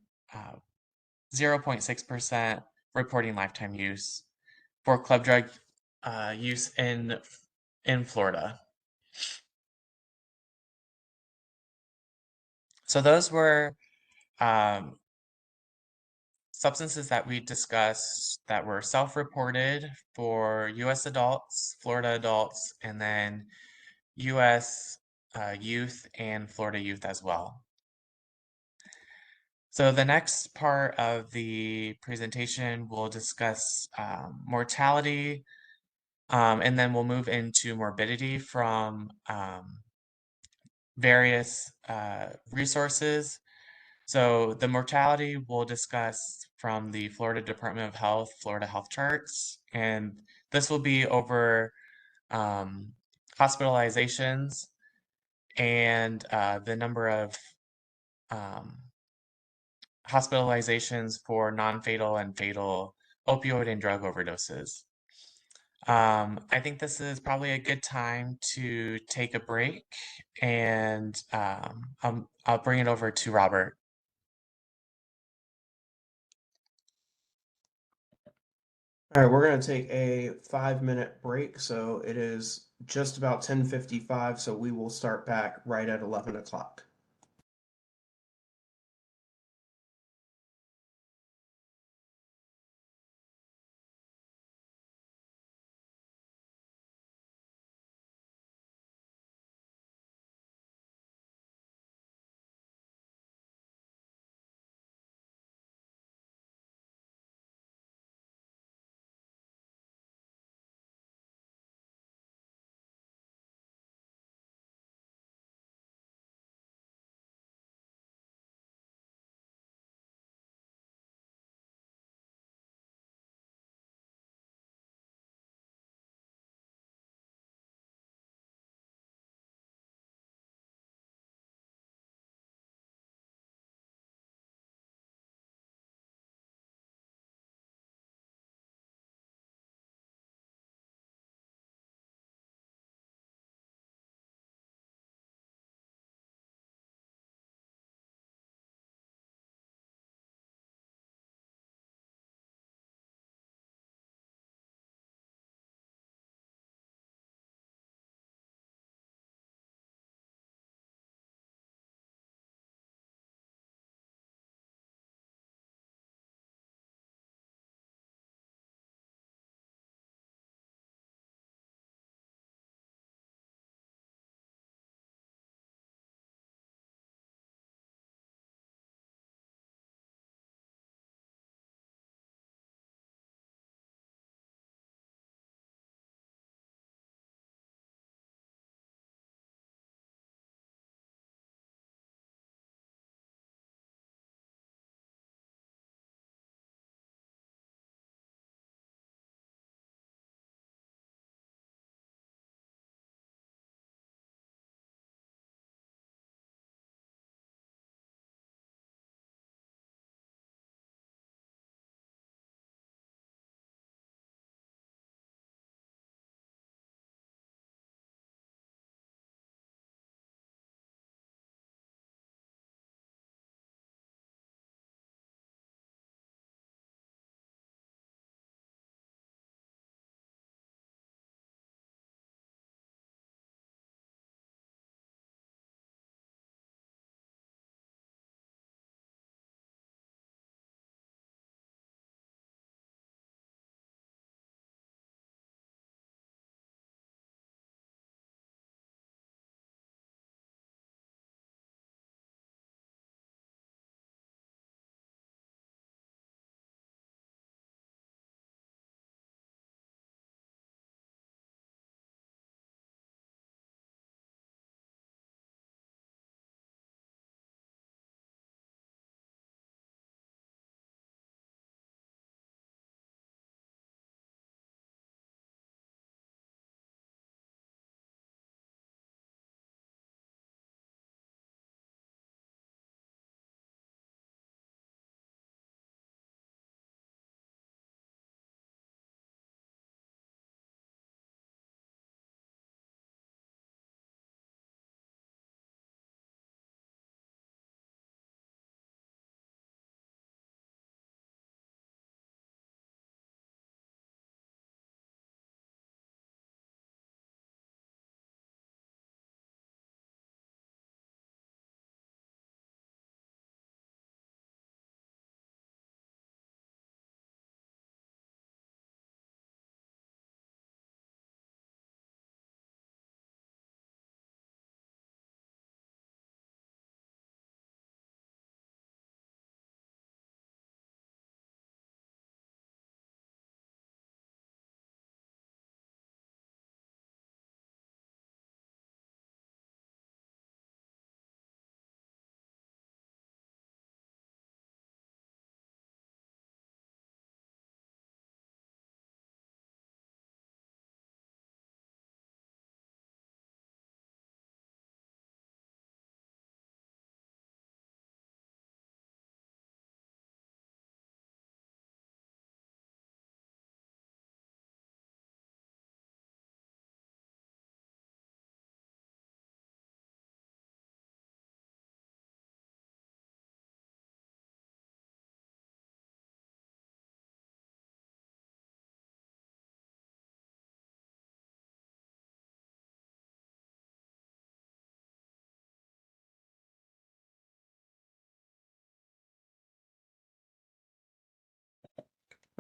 0.6% reporting lifetime use for club drug use in Florida. So those were substances that we discussed that were self-reported for U.S. adults, Florida adults, and then U.S. Youth and Florida youth as well. So the next part of the presentation will discuss mortality, and then we'll move into morbidity from various resources. So the mortality we'll discuss from the Florida Department of Health, Florida Health Charts, and this will be over hospitalizations and the number of hospitalizations for non-fatal and fatal opioid and drug overdoses. I think this is probably a good time to take a break, and I'll bring it over to Robert. All right, we're going to take a 5-minute break. So it is just about 10:55. So we will start back right at 11 o'clock.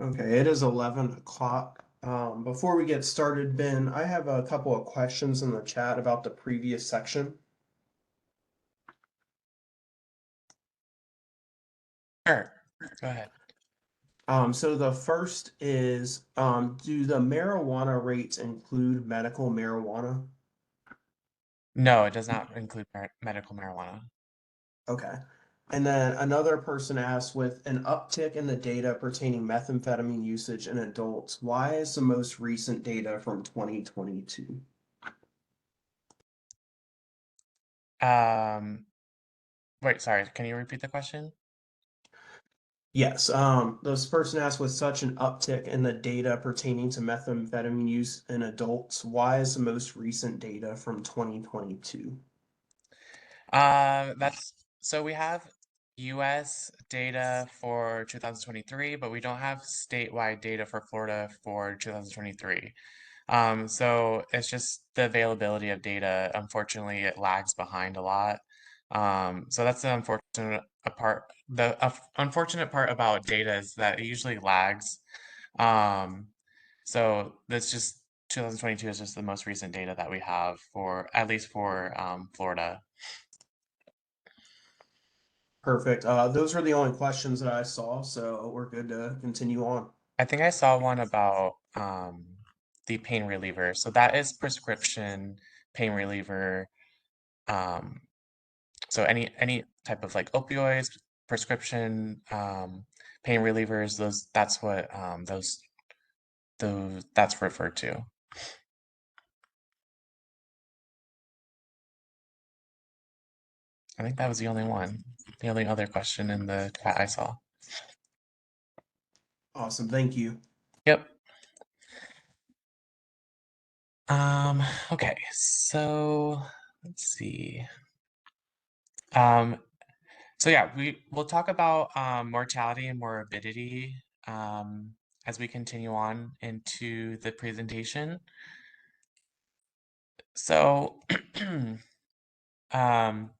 Okay, it is 11 o'clock. Before we get started, Ben, I have a couple of questions in the chat about the previous section. Sure, go ahead. So the first is, do the marijuana rates include medical marijuana? No, it does not include medical marijuana. Okay. And then another person asked, with an uptick in the data pertaining methamphetamine usage in adults, why is the most recent data from 2022? Um, Wait, sorry, can you repeat the question? Yes, this person asked, with such an uptick in the data pertaining to methamphetamine use in adults, why is the most recent data from 2022? That's so we have US data for 2023, but we don't have statewide data for Florida for 2023. So it's just the availability of data. Unfortunately, it lags behind a lot. So that's the unfortunate part about data is that it usually lags. Um, so that's just 2022 is just the most recent data that we have for at least for Florida. Perfect. Those are the only questions that I saw, so we're good to continue on. I think I saw one about the pain reliever. So that is prescription pain reliever. Um, so any type of like opioids, prescription pain relievers, those that's what those that's referred to. I think that was the only one. The only other question in the chat I saw. Awesome, thank you. Yep. Okay, so let's see. Um, So yeah, we'll talk about mortality and morbidity as we continue on into the presentation. So um,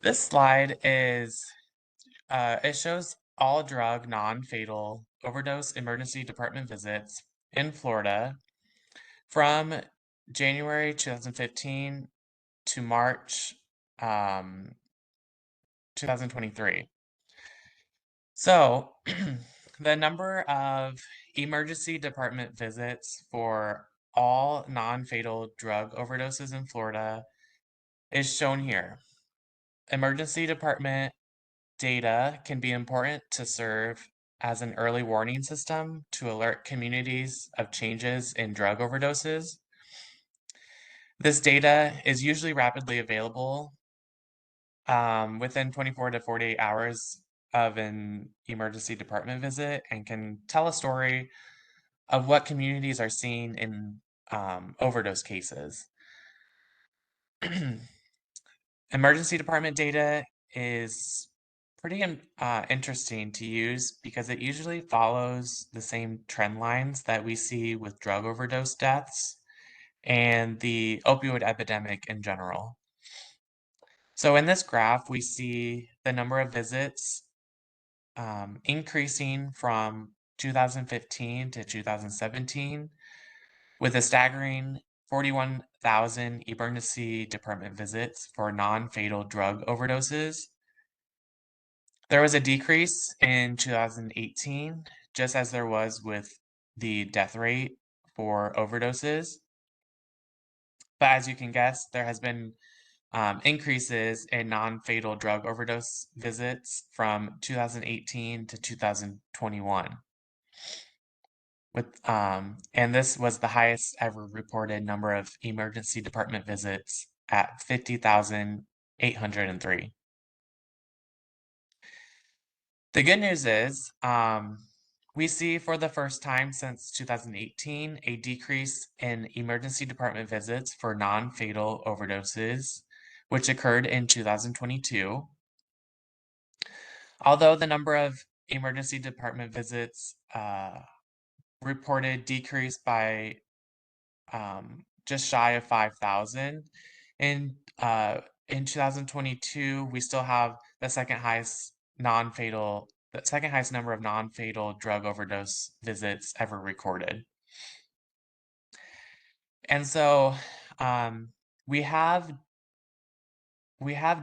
this slide is it shows all drug non-fatal overdose emergency department visits in Florida from January 2015 to March 2023. So, the number of emergency department visits for all non-fatal drug overdoses in Florida is shown here. Emergency department data can be important to serve as an early warning system to alert communities of changes in drug overdoses. This data is usually rapidly available within 24 to 48 hours of an emergency department visit and can tell a story of what communities are seeing in overdose cases. Emergency department data is pretty interesting to use because it usually follows the same trend lines that we see with drug overdose deaths and the opioid epidemic in general. So in this graph, we see the number of visits increasing from 2015 to 2017 with a staggering 41,000 emergency department visits for non-fatal drug overdoses. There was a decrease in 2018, just as there was with the death rate for overdoses. But as you can guess, there has been increases in non-fatal drug overdose visits from 2018 to 2021. And this was the highest ever reported number of emergency department visits at 50,803. The good news is we see for the first time since 2018 a decrease in emergency department visits for non-fatal overdoses, which occurred in 2022. Although the number of emergency department visits reported decreased by just shy of 5,000. In 2022, we still have the second highest non-fatal the second highest number of non-fatal drug overdose visits ever recorded. And so um, we have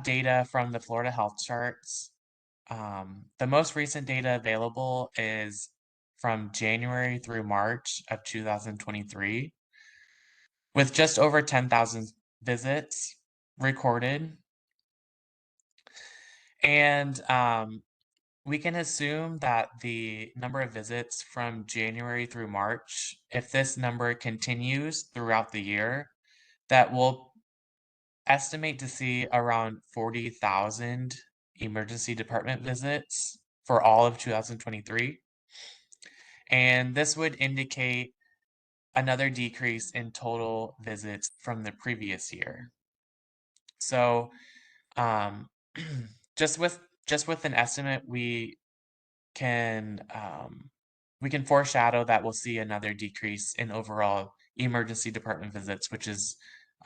data from the Florida health charts. The most recent data available is from January through March of 2023, with just over 10,000 visits recorded. And we can assume that the number of visits from January through March, if this number continues throughout the year, that we'll estimate to see around 40,000 emergency department visits for all of 2023. And this would indicate another decrease in total visits from the previous year. So um, just with an estimate, can we can foreshadow that we'll see another decrease in overall emergency department visits, which is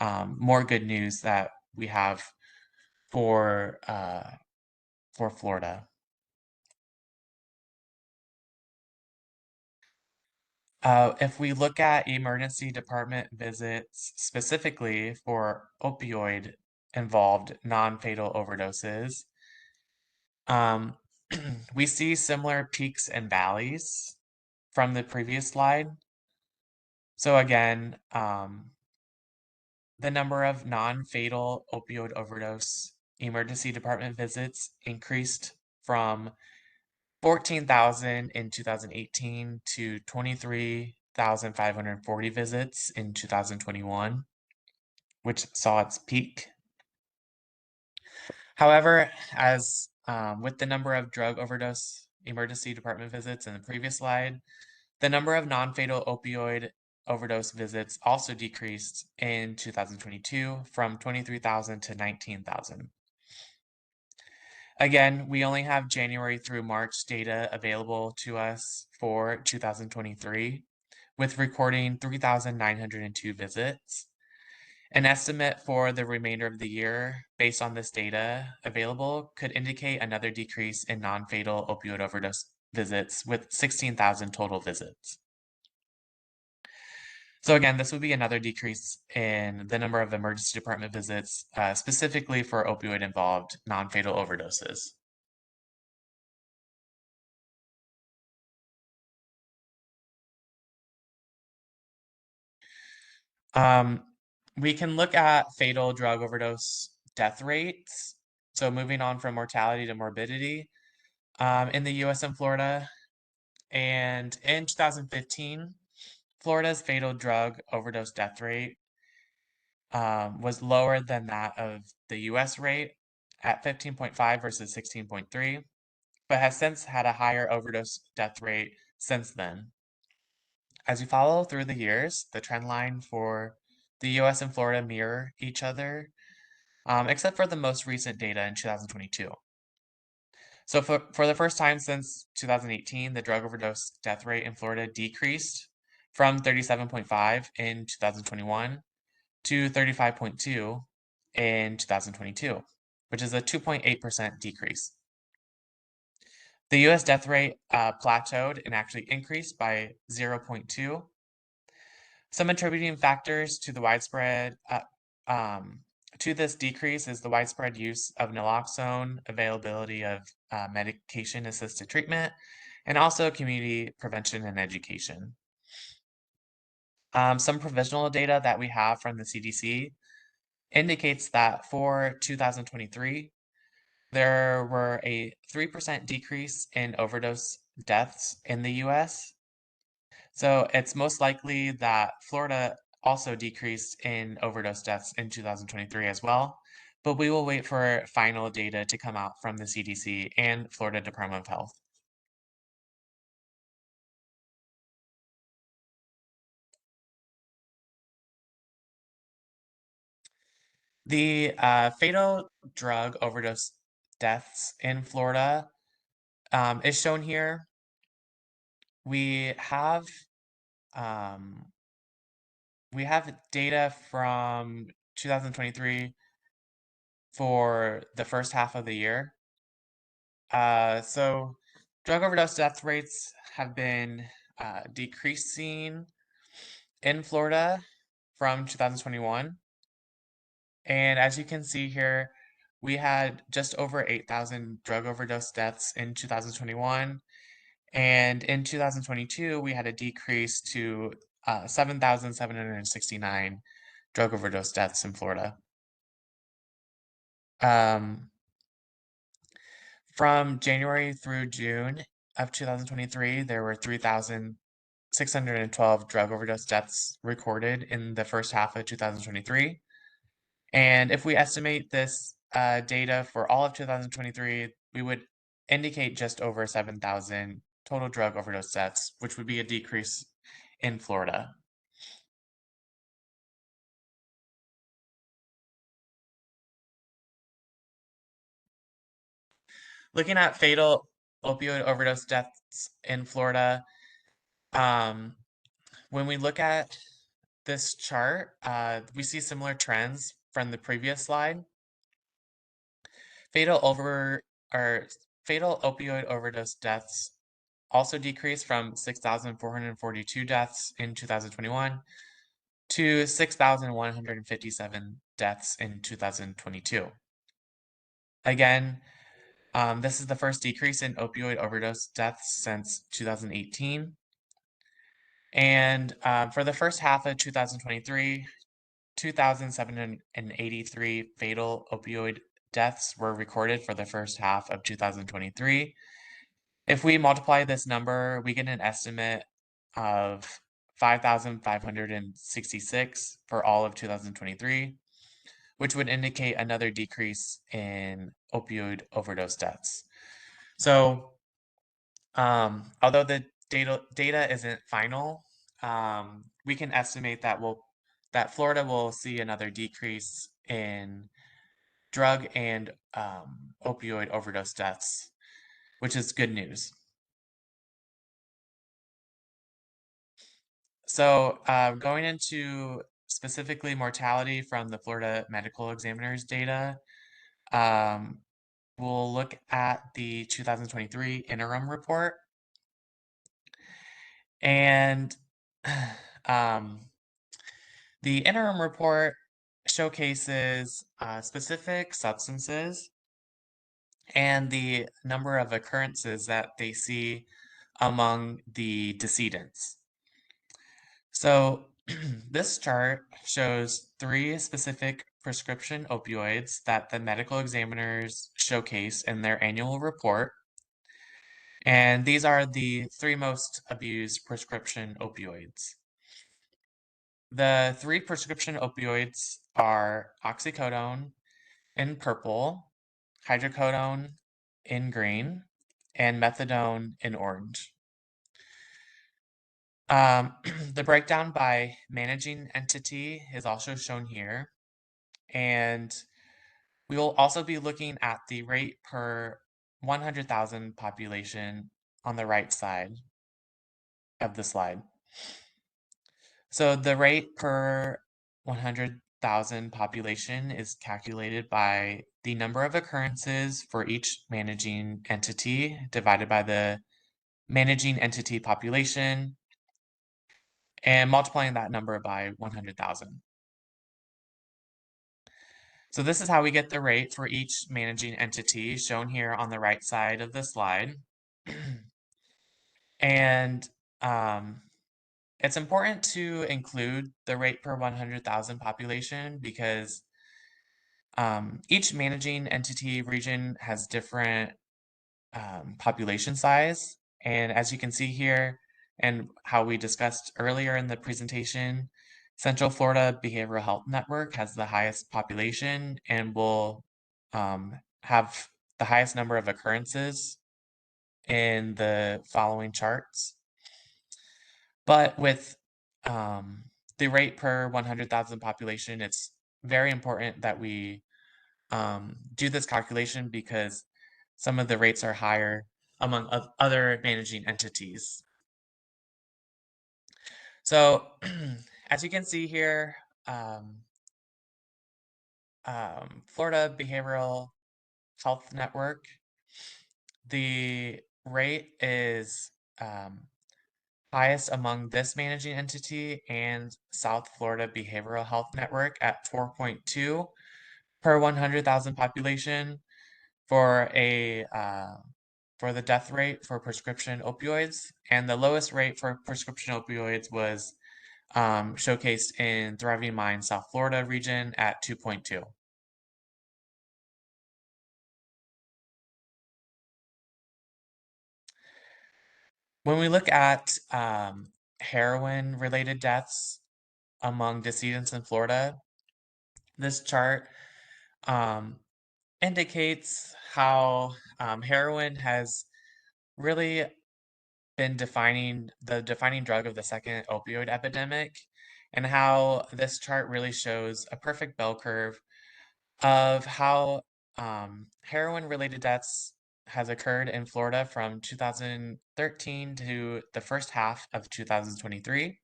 more good news that we have for Florida. If we look at emergency department visits specifically for opioid involved non-fatal overdoses, we see similar peaks and valleys from the previous slide. So again, the number of non-fatal opioid overdose emergency department visits increased from 14,000 in 2018 to 23,540 visits in 2021, which saw its peak. However, as with the number of drug overdose emergency department visits in the previous slide, the number of non-fatal opioid overdose visits also decreased in 2022 from 23,000 to 19,000. Again, we only have January through March data available to us for 2023, with recording 3,902 visits. An estimate for the remainder of the year based on this data available could indicate another decrease in non-fatal opioid overdose visits with 16,000 total visits. So again, this would be another decrease in the number of emergency department visits, specifically for opioid-involved non-fatal overdoses. We can look at fatal drug overdose death rates. So moving on from mortality to morbidity in the US and Florida. And in 2015, Florida's fatal drug overdose death rate was lower than that of the US rate at 15.5 versus 16.3, but has since had a higher overdose death rate since then. As you follow through the years, the trend line for the US and Florida mirror each other, except for the most recent data in 2022. So for the first time since 2018, the drug overdose death rate in Florida decreased from 37.5 in 2021 to 35.2 in 2022, which is a 2.8% decrease. The US death rate plateaued and actually increased by 0.2. Some attributing factors to the widespread to this decrease is the widespread use of naloxone, availability of medication-assisted treatment, and also community prevention and education. Some provisional data that we have from the CDC indicates that for 2023, there were a 3% decrease in overdose deaths in the US. So it's most likely that Florida also decreased in overdose deaths in 2023 as well, but we will wait for final data to come out from the CDC and Florida Department of Health. The fatal drug overdose deaths in Florida is shown here. We have data from 2023 for the first half of the year. So Drug overdose death rates have been decreasing in Florida from 2021. And as you can see here, we had just over 8,000 drug overdose deaths in 2021. And in 2022, we had a decrease to 7,769 drug overdose deaths in Florida. From January through June of 2023, there were 3,612 drug overdose deaths recorded in the first half of 2023. And if we estimate this data for all of 2023, we would indicate just over 7,000 total drug overdose deaths, which would be a decrease in Florida. Looking at fatal opioid overdose deaths in Florida, when we look at this chart, we see similar trends from the previous slide. Fatal opioid overdose deaths also decreased from 6,442 deaths in 2021 to 6,157 deaths in 2022. Again, this is the first decrease in opioid overdose deaths since 2018. And for the first half of 2023, 2,783 fatal opioid deaths were recorded for the first half of 2023. If we multiply this number, we get an estimate of 5,566 for all of 2023, which would indicate another decrease in opioid overdose deaths. So, although the data isn't final, we can estimate that Florida will see another decrease in drug and opioid overdose deaths, which is good news. So going into specifically mortality from the Florida Medical Examiner's data, we'll look at the 2023 interim report. And the interim report showcases specific substances and the number of occurrences that they see among the decedents. So this chart shows 3 specific prescription opioids that the medical examiners showcase in their annual report. And these are the 3 most abused prescription opioids. The 3 prescription opioids are oxycodone in purple, hydrocodone in green, and methadone in orange. The breakdown by managing entity is also shown here, and we will also be looking at the rate per 100,000 population on the right side of the slide. So the rate per 100,000 population is calculated by the number of occurrences for each managing entity divided by the managing entity population and multiplying that number by 100,000. So this is how we get the rate for each managing entity shown here on the right side of the slide. And it's important to include the rate per 100,000 population because each managing entity region has different population size. And as you can see here, and how we discussed earlier in the presentation, Central Florida Behavioral Health Network has the highest population and will have the highest number of occurrences in the following charts. But with the rate per 100,000 population, it's very important that we do this calculation because some of the rates are higher among other managing entities. So as you can see here, Florida Behavioral Health Network, the rate is highest among this managing entity and South Florida Behavioral Health Network at 4.2 per 100,000 population for for the death rate for prescription opioids, and the lowest rate for prescription opioids was showcased in Thriving Minds South Florida region at 2.2. When we look at heroin-related deaths among decedents in Florida, this chart um, indicates how heroin has really been the defining drug of the second opioid epidemic, and how this chart really shows a perfect bell curve of how heroin-related deaths has occurred in Florida from 2013 to the first half of 2023.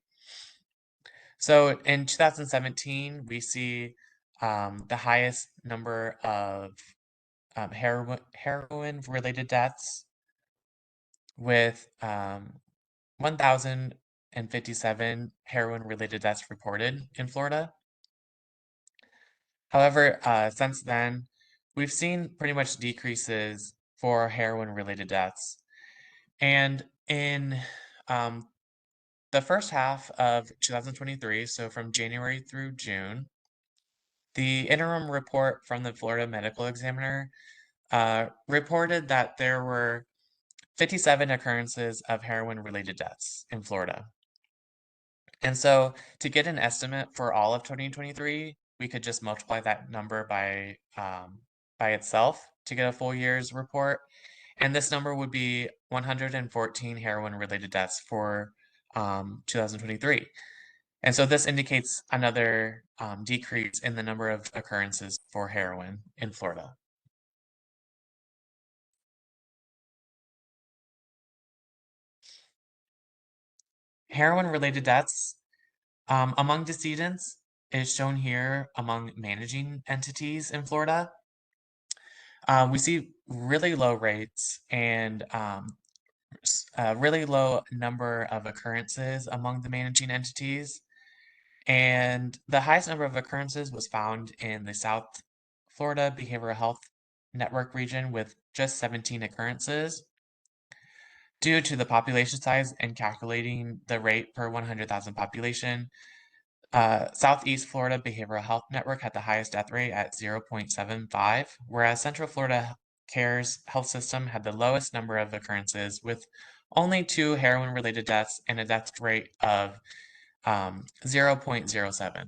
So in 2017, we see the highest number of heroin-related deaths with 1,057 heroin-related deaths reported in Florida. However, since then, we've seen pretty much decreases for heroin-related deaths. And in the first half of 2023, so from January through June, the interim report from the Florida Medical Examiner reported that there were 57 occurrences of heroin-related deaths in Florida. And so to get an estimate for all of 2023, we could just multiply that number by itself to get a full year's report. And this number would be 114 heroin-related deaths for 2023. And so this indicates another decrease in the number of occurrences for heroin in Florida. Heroin-related deaths among decedents is shown here among managing entities in Florida. We see really low rates and a really low number of occurrences among the managing entities. And the highest number of occurrences was found in the South Florida Behavioral Health Network region with just 17 occurrences. Due to the population size and calculating the rate per 100,000 population, Southeast Florida Behavioral Health Network had the highest death rate at 0.75, whereas Central Florida Care's health system had the lowest number of occurrences with only 2 heroin-related deaths and a death rate of 0.07.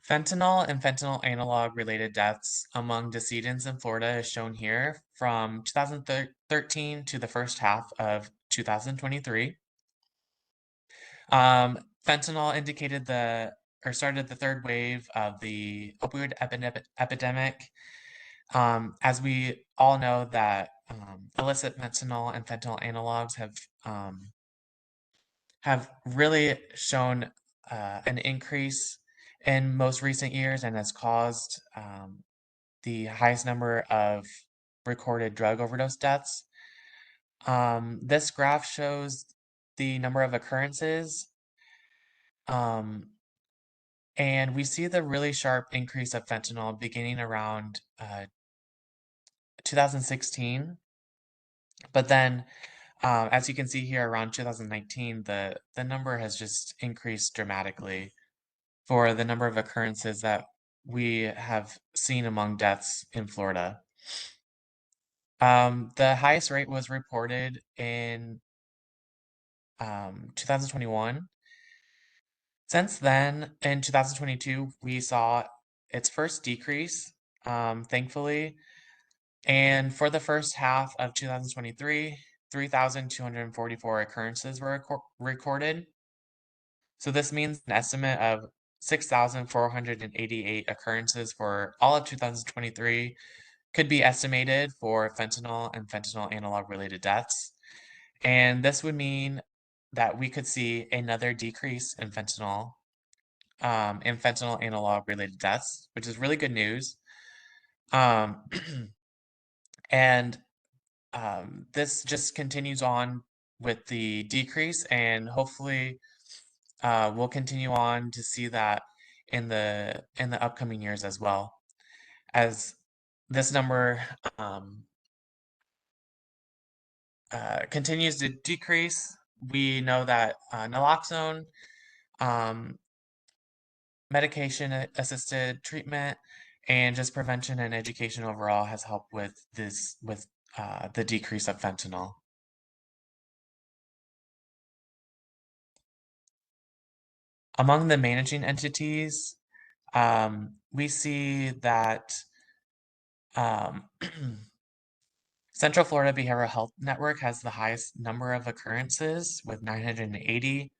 Fentanyl and fentanyl analog related deaths among decedents in Florida is shown here from 2013 to the first half of 2023. Fentanyl indicated started the third wave of the opioid epidemic. As we all know that illicit fentanyl and fentanyl analogs have really shown an increase in most recent years and has caused the highest number of recorded drug overdose deaths. This graph shows the number of occurrences, and we see the really sharp increase of fentanyl beginning around 2016. But then, as you can see here, around 2019, the number has just increased dramatically for the number of occurrences that we have seen among deaths in Florida. The highest rate was reported in 2021. Since then, in 2022, we saw its first decrease, thankfully. And for the first half of 2023, 3,244 occurrences were recorded. So this means an estimate of 6,488 occurrences for all of 2023 could be estimated for fentanyl and fentanyl analog related deaths. And this would mean that we could see another decrease in fentanyl in fentanyl analog related deaths, which is really good news. Um, and this just continues on with the decrease, and hopefully we'll continue on to see that in the upcoming years as well, as this number continues to decrease. We know that naloxone, medication-assisted treatment, and just prevention and education overall has helped with the decrease of fentanyl. Among the managing entities, we see that Central Florida Behavioral Health Network has the highest number of occurrences with 980,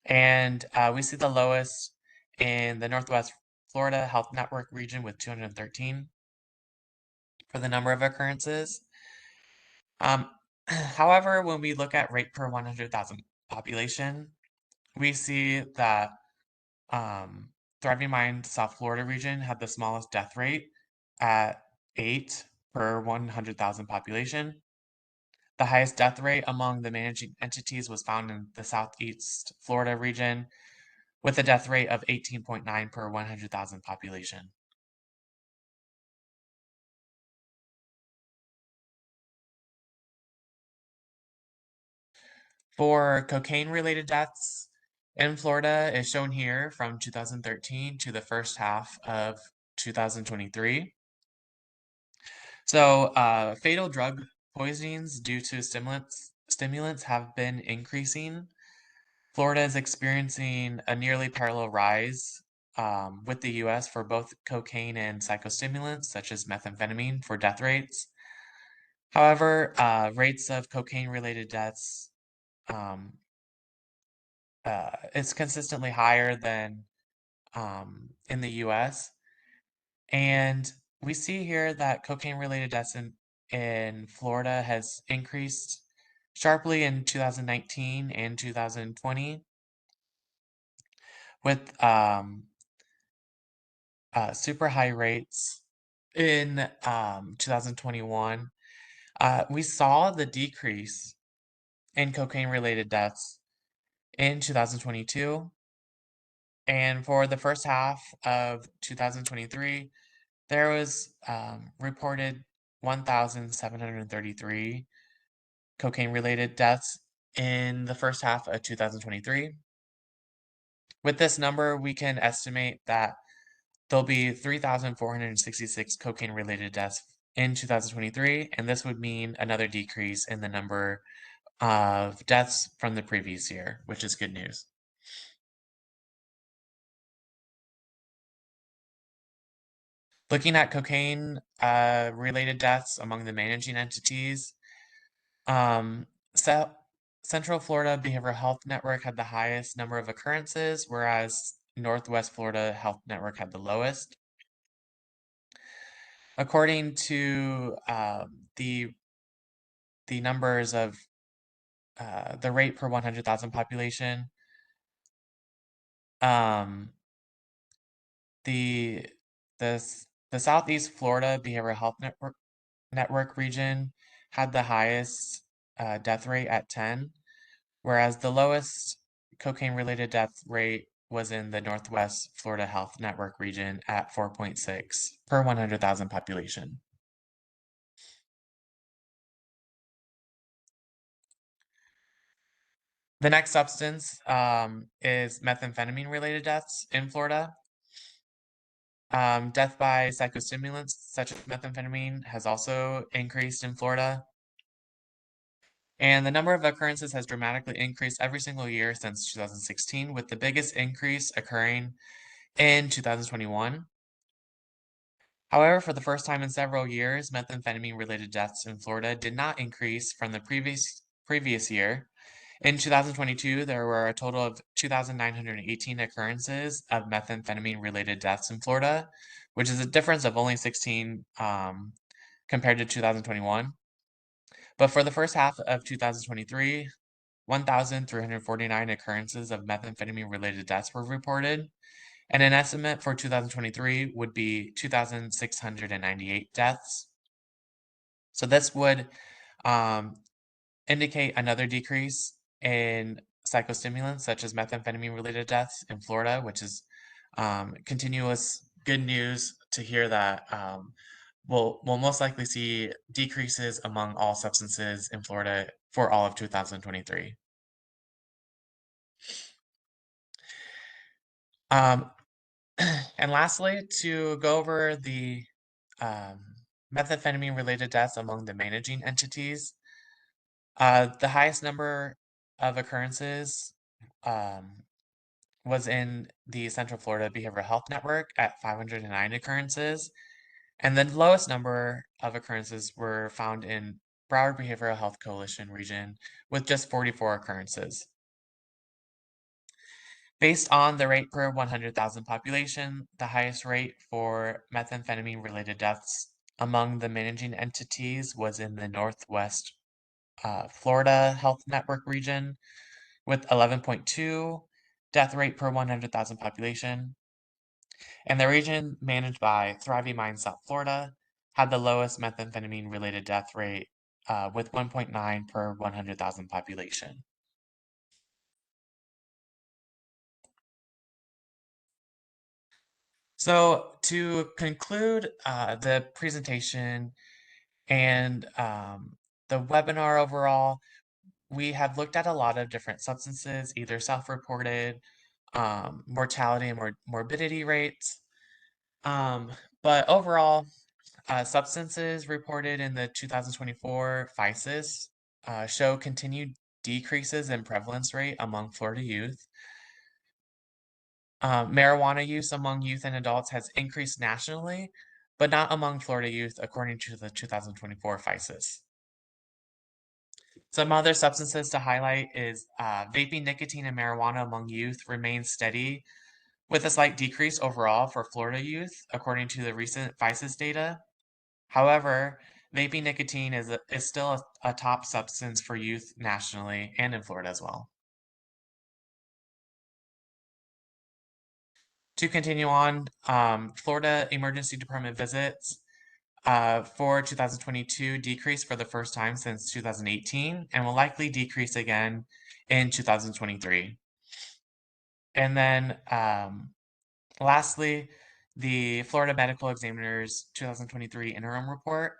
and we see the lowest in the Northwest Florida Health Network region with 213 for the number of occurrences. However, when we look at rate per 100,000 population, we see that Thriving Mind South Florida region had the smallest death rate at 8 per 100,000 population. The highest death rate among the managing entities was found in the Southeast Florida region with a death rate of 18.9 per 100,000 population. For cocaine-related deaths in Florida is shown here from 2013 to the first half of 2023. So fatal drug poisonings due to stimulants have been increasing. Florida is experiencing a nearly parallel rise with the US for both cocaine and psychostimulants, such as methamphetamine, for death rates. However, rates of cocaine-related deaths is consistently higher than in the US. And we see here that cocaine-related deaths in Florida has increased sharply in 2019 and 2020 with super high rates in 2021. We saw the decrease in cocaine-related deaths in 2022. And for the first half of 2023, there was reported 1,733 cocaine-related deaths in the first half of 2023. With this number, we can estimate that there'll be 3,466 cocaine-related deaths in 2023, and this would mean another decrease in the number of deaths from the previous year, which is good news. Looking at cocaine related deaths among the managing entities, Central Florida Behavioral Health Network had the highest number of occurrences, whereas Northwest Florida Health Network had the lowest. According to the numbers of the rate per 100,000 population, the Southeast Florida Behavioral Health Network region had the highest death rate at 10, whereas the lowest cocaine-related death rate was in the Northwest Florida Health Network region at 4.6 per 100,000 population. The next substance is methamphetamine-related deaths in Florida. Death by psychostimulants such as methamphetamine has also increased in Florida. And the number of occurrences has dramatically increased every single year since 2016, with the biggest increase occurring in 2021. However, for the first time in several years, methamphetamine-related deaths in Florida did not increase from the previous year. In 2022, there were a total of 2,918 occurrences of methamphetamine-related deaths in Florida, which is a difference of only 16 compared to 2021. But for the first half of 2023, 1,349 occurrences of methamphetamine-related deaths were reported, and an estimate for 2023 would be 2,698 deaths. So this would indicate another decrease in psychostimulants such as methamphetamine-related deaths in Florida, which is continuous good news to hear that we'll most likely see decreases among all substances in Florida for all of 2023. Um, and lastly, to go over the um, methamphetamine-related deaths among the managing entities, the highest number of occurrences um, was in the Central Florida Behavioral Health Network at 509 occurrences, and the lowest number of occurrences were found in Broward Behavioral Health Coalition region with just 44 occurrences. Based on the rate per 100,000 population, the highest rate for methamphetamine-related deaths among the managing entities was in the Northwest Florida Health Network region with 11.2 death rate per 100,000 population. And the region managed by Thriving Minds South Florida had the lowest methamphetamine-related death rate with 1.9 per 100,000 population. So to conclude the presentation and the webinar overall, we have looked at a lot of different substances, either self-reported, mortality and morbidity rates. But overall, substances reported in the 2024 FICIS show continued decreases in prevalence rate among Florida youth. Marijuana use among youth and adults has increased nationally, but not among Florida youth, according to the 2024 FICIS. Some other substances to highlight is vaping, nicotine, and marijuana among youth remains steady with a slight decrease overall for Florida youth, according to the recent FICIS data. However, vaping nicotine is still a top substance for youth nationally and in Florida as well. To continue on, Florida Emergency Department visits for 2022 decreased for the first time since 2018 and will likely decrease again in 2023. And then lastly, the Florida Medical Examiner's 2023 interim report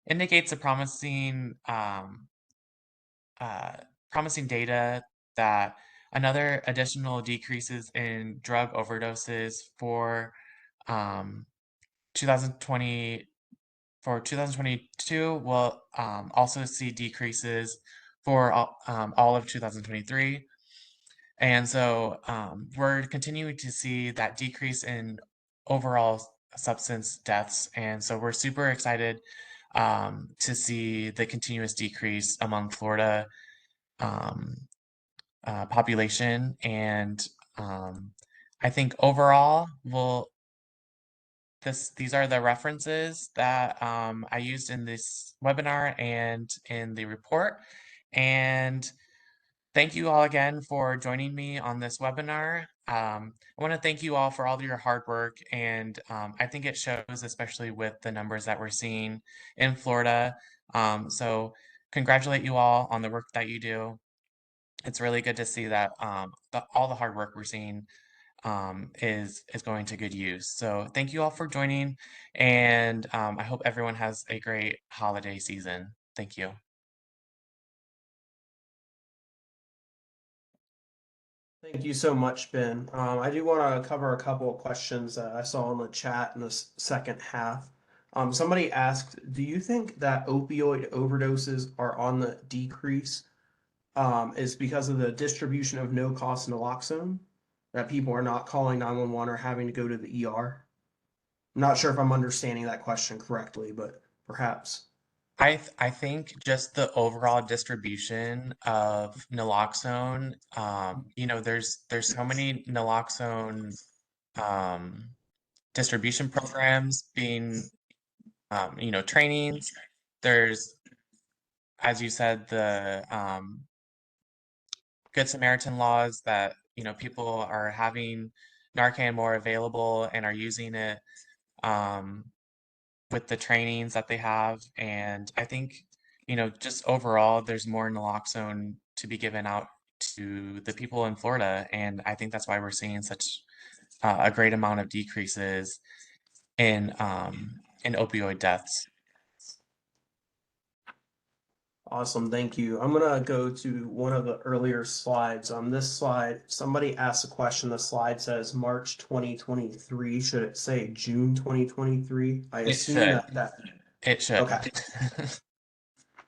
indicates a promising data that another additional decreases in drug overdoses for 2020 for 2022 will also see decreases for all of 2023. And so we're continuing to see that decrease in overall substance deaths. And so we're super excited to see the continuous decrease among Florida um, population. And I think overall, these are the references that I used in this webinar and in the report. And thank you all again for joining me on this webinar. I want to thank you all for all of your hard work, and I think it shows, especially with the numbers that we're seeing in Florida. So congratulate you all on the work that you do. It's really good to see that all the hard work we're seeing is going to good use. So thank you all for joining, and I hope everyone has a great holiday season. Thank you. Thank you so much, Ben. I do want to cover a couple of questions that I saw in the chat in the second half. Somebody asked, do you think that opioid overdoses are on the decrease is because of the distribution of no-cost naloxone, that people are not calling 911 or having to go to the ER? I'm not sure if I'm understanding that question correctly, but perhaps. I think just the overall distribution of naloxone, there's so many naloxone distribution programs being, trainings. There's, as you said, Good Samaritan laws that, people are having Narcan more available and are using it um, with the trainings that they have. And I think, just overall, there's more naloxone to be given out to the people in Florida. And I think that's why we're seeing such a great amount of decreases in opioid deaths. Awesome, thank you. I'm gonna go to one of the earlier slides. On this slide, somebody asked a question. The slide says March 2023. Should it say June 2023? I It assume should. that. It should. Okay.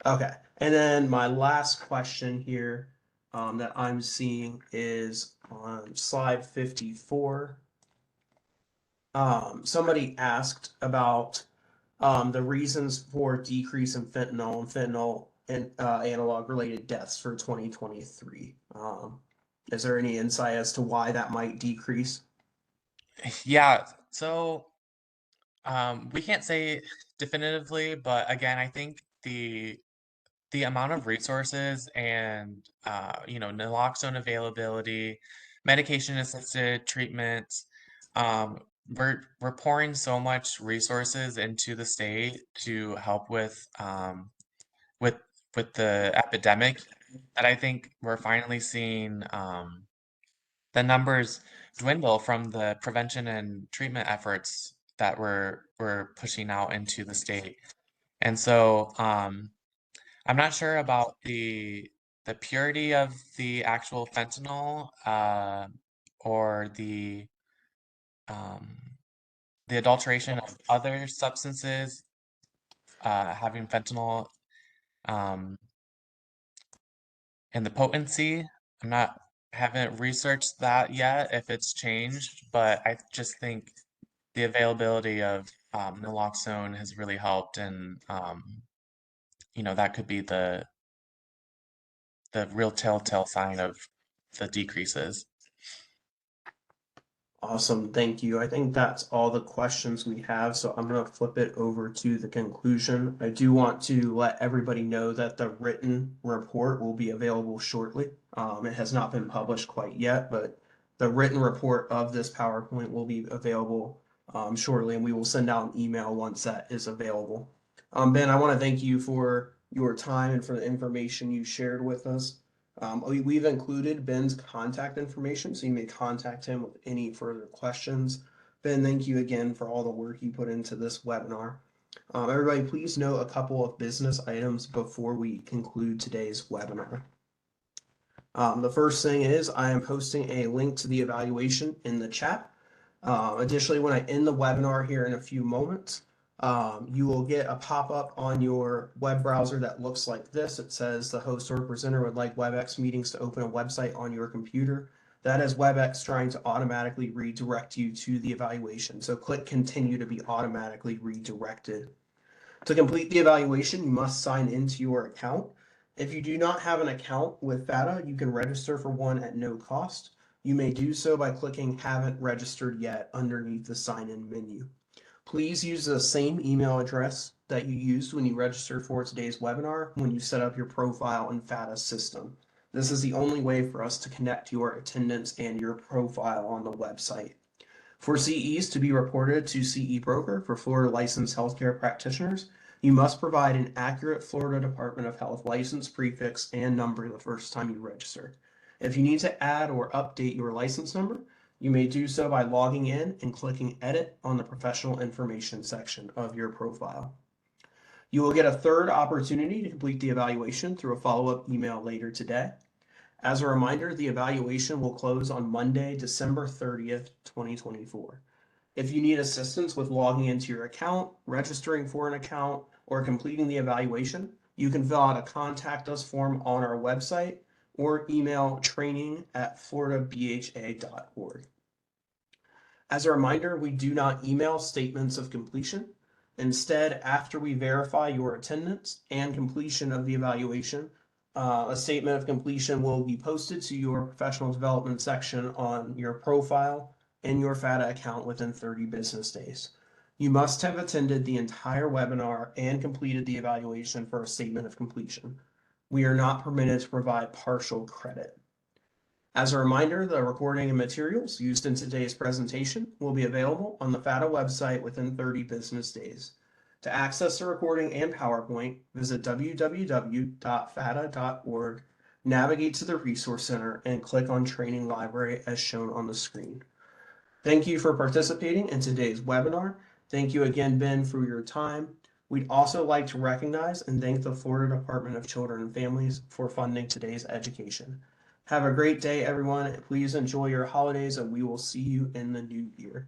Okay. And then my last question here that I'm seeing is on slide 54. Somebody asked about the reasons for decrease in fentanyl and analog related deaths for 2023. Is there any insight as to why that might decrease? Yeah. So we can't say definitively, but again, I think the amount of resources and naloxone availability, medication assisted treatments, we're pouring so much resources into the state to help with with the epidemic that I think we're finally seeing the numbers dwindle from the prevention and treatment efforts that we're pushing out into the state. And so I'm not sure about the purity of the actual fentanyl or um, the adulteration of other substances having fentanyl um, and the potency. I'm not haven't researched that yet if it's changed, but I just think the availability of naloxone has really helped, and that could be the real telltale sign of the decreases. Awesome, thank you. I think that's all the questions we have, so I'm going to flip it over to the conclusion. I do want to let everybody know that the written report will be available shortly. It has not been published quite yet, but the written report of this PowerPoint will be available shortly, and we will send out an email once that is available. Ben, I want to thank you for your time and for the information you shared with us. We've included Ben's contact information, so you may contact him with any further questions. Ben, thank you again for all the work you put into this webinar. Everybody, please note a couple of business items before we conclude today's webinar. The first thing is I am posting a link to the evaluation in the chat. Additionally, when I end the webinar here in a few moments, you will get a pop-up on your web browser that looks like this. It says the host or presenter would like WebEx meetings to open a website on your computer. That is WebEx trying to automatically redirect you to the evaluation. So click continue to be automatically redirected. To complete the evaluation, you must sign into your account. If you do not have an account with FATA, you can register for one at no cost. You may do so by clicking haven't registered yet underneath the sign in menu. Please use the same email address that you used when you registered for today's webinar when you set up your profile in FATA's system. This is the only way for us to connect your attendance and your profile on the website. For CEs to be reported to CE Broker for Florida licensed healthcare practitioners, you must provide an accurate Florida Department of Health license prefix and number the first time you register. If you need to add or update your license number, you may do so by logging in and clicking Edit on the Professional Information section of your profile. You will get a third opportunity to complete the evaluation through a follow-up email later today. As a reminder, the evaluation will close on Monday, December 30th, 2024. If you need assistance with logging into your account, registering for an account, or completing the evaluation, you can fill out a contact us form on our website or email training@floridabha.org. As a reminder, we do not email statements of completion. Instead, after we verify your attendance and completion of the evaluation, a statement of completion will be posted to your professional development section on your profile in your FATA account within 30 business days. You must have attended the entire webinar and completed the evaluation for a statement of completion. We are not permitted to provide partial credit. As a reminder, the recording and materials used in today's presentation will be available on the FATA website within 30 business days. To access the recording and PowerPoint, visit www.fata.org, navigate to the Resource Center, and click on Training Library as shown on the screen. Thank you for participating in today's webinar. Thank you again, Ben, for your time. We'd also like to recognize and thank the Florida Department of Children and Families for funding today's education. Have a great day, everyone. Please enjoy your holidays, and we will see you in the new year.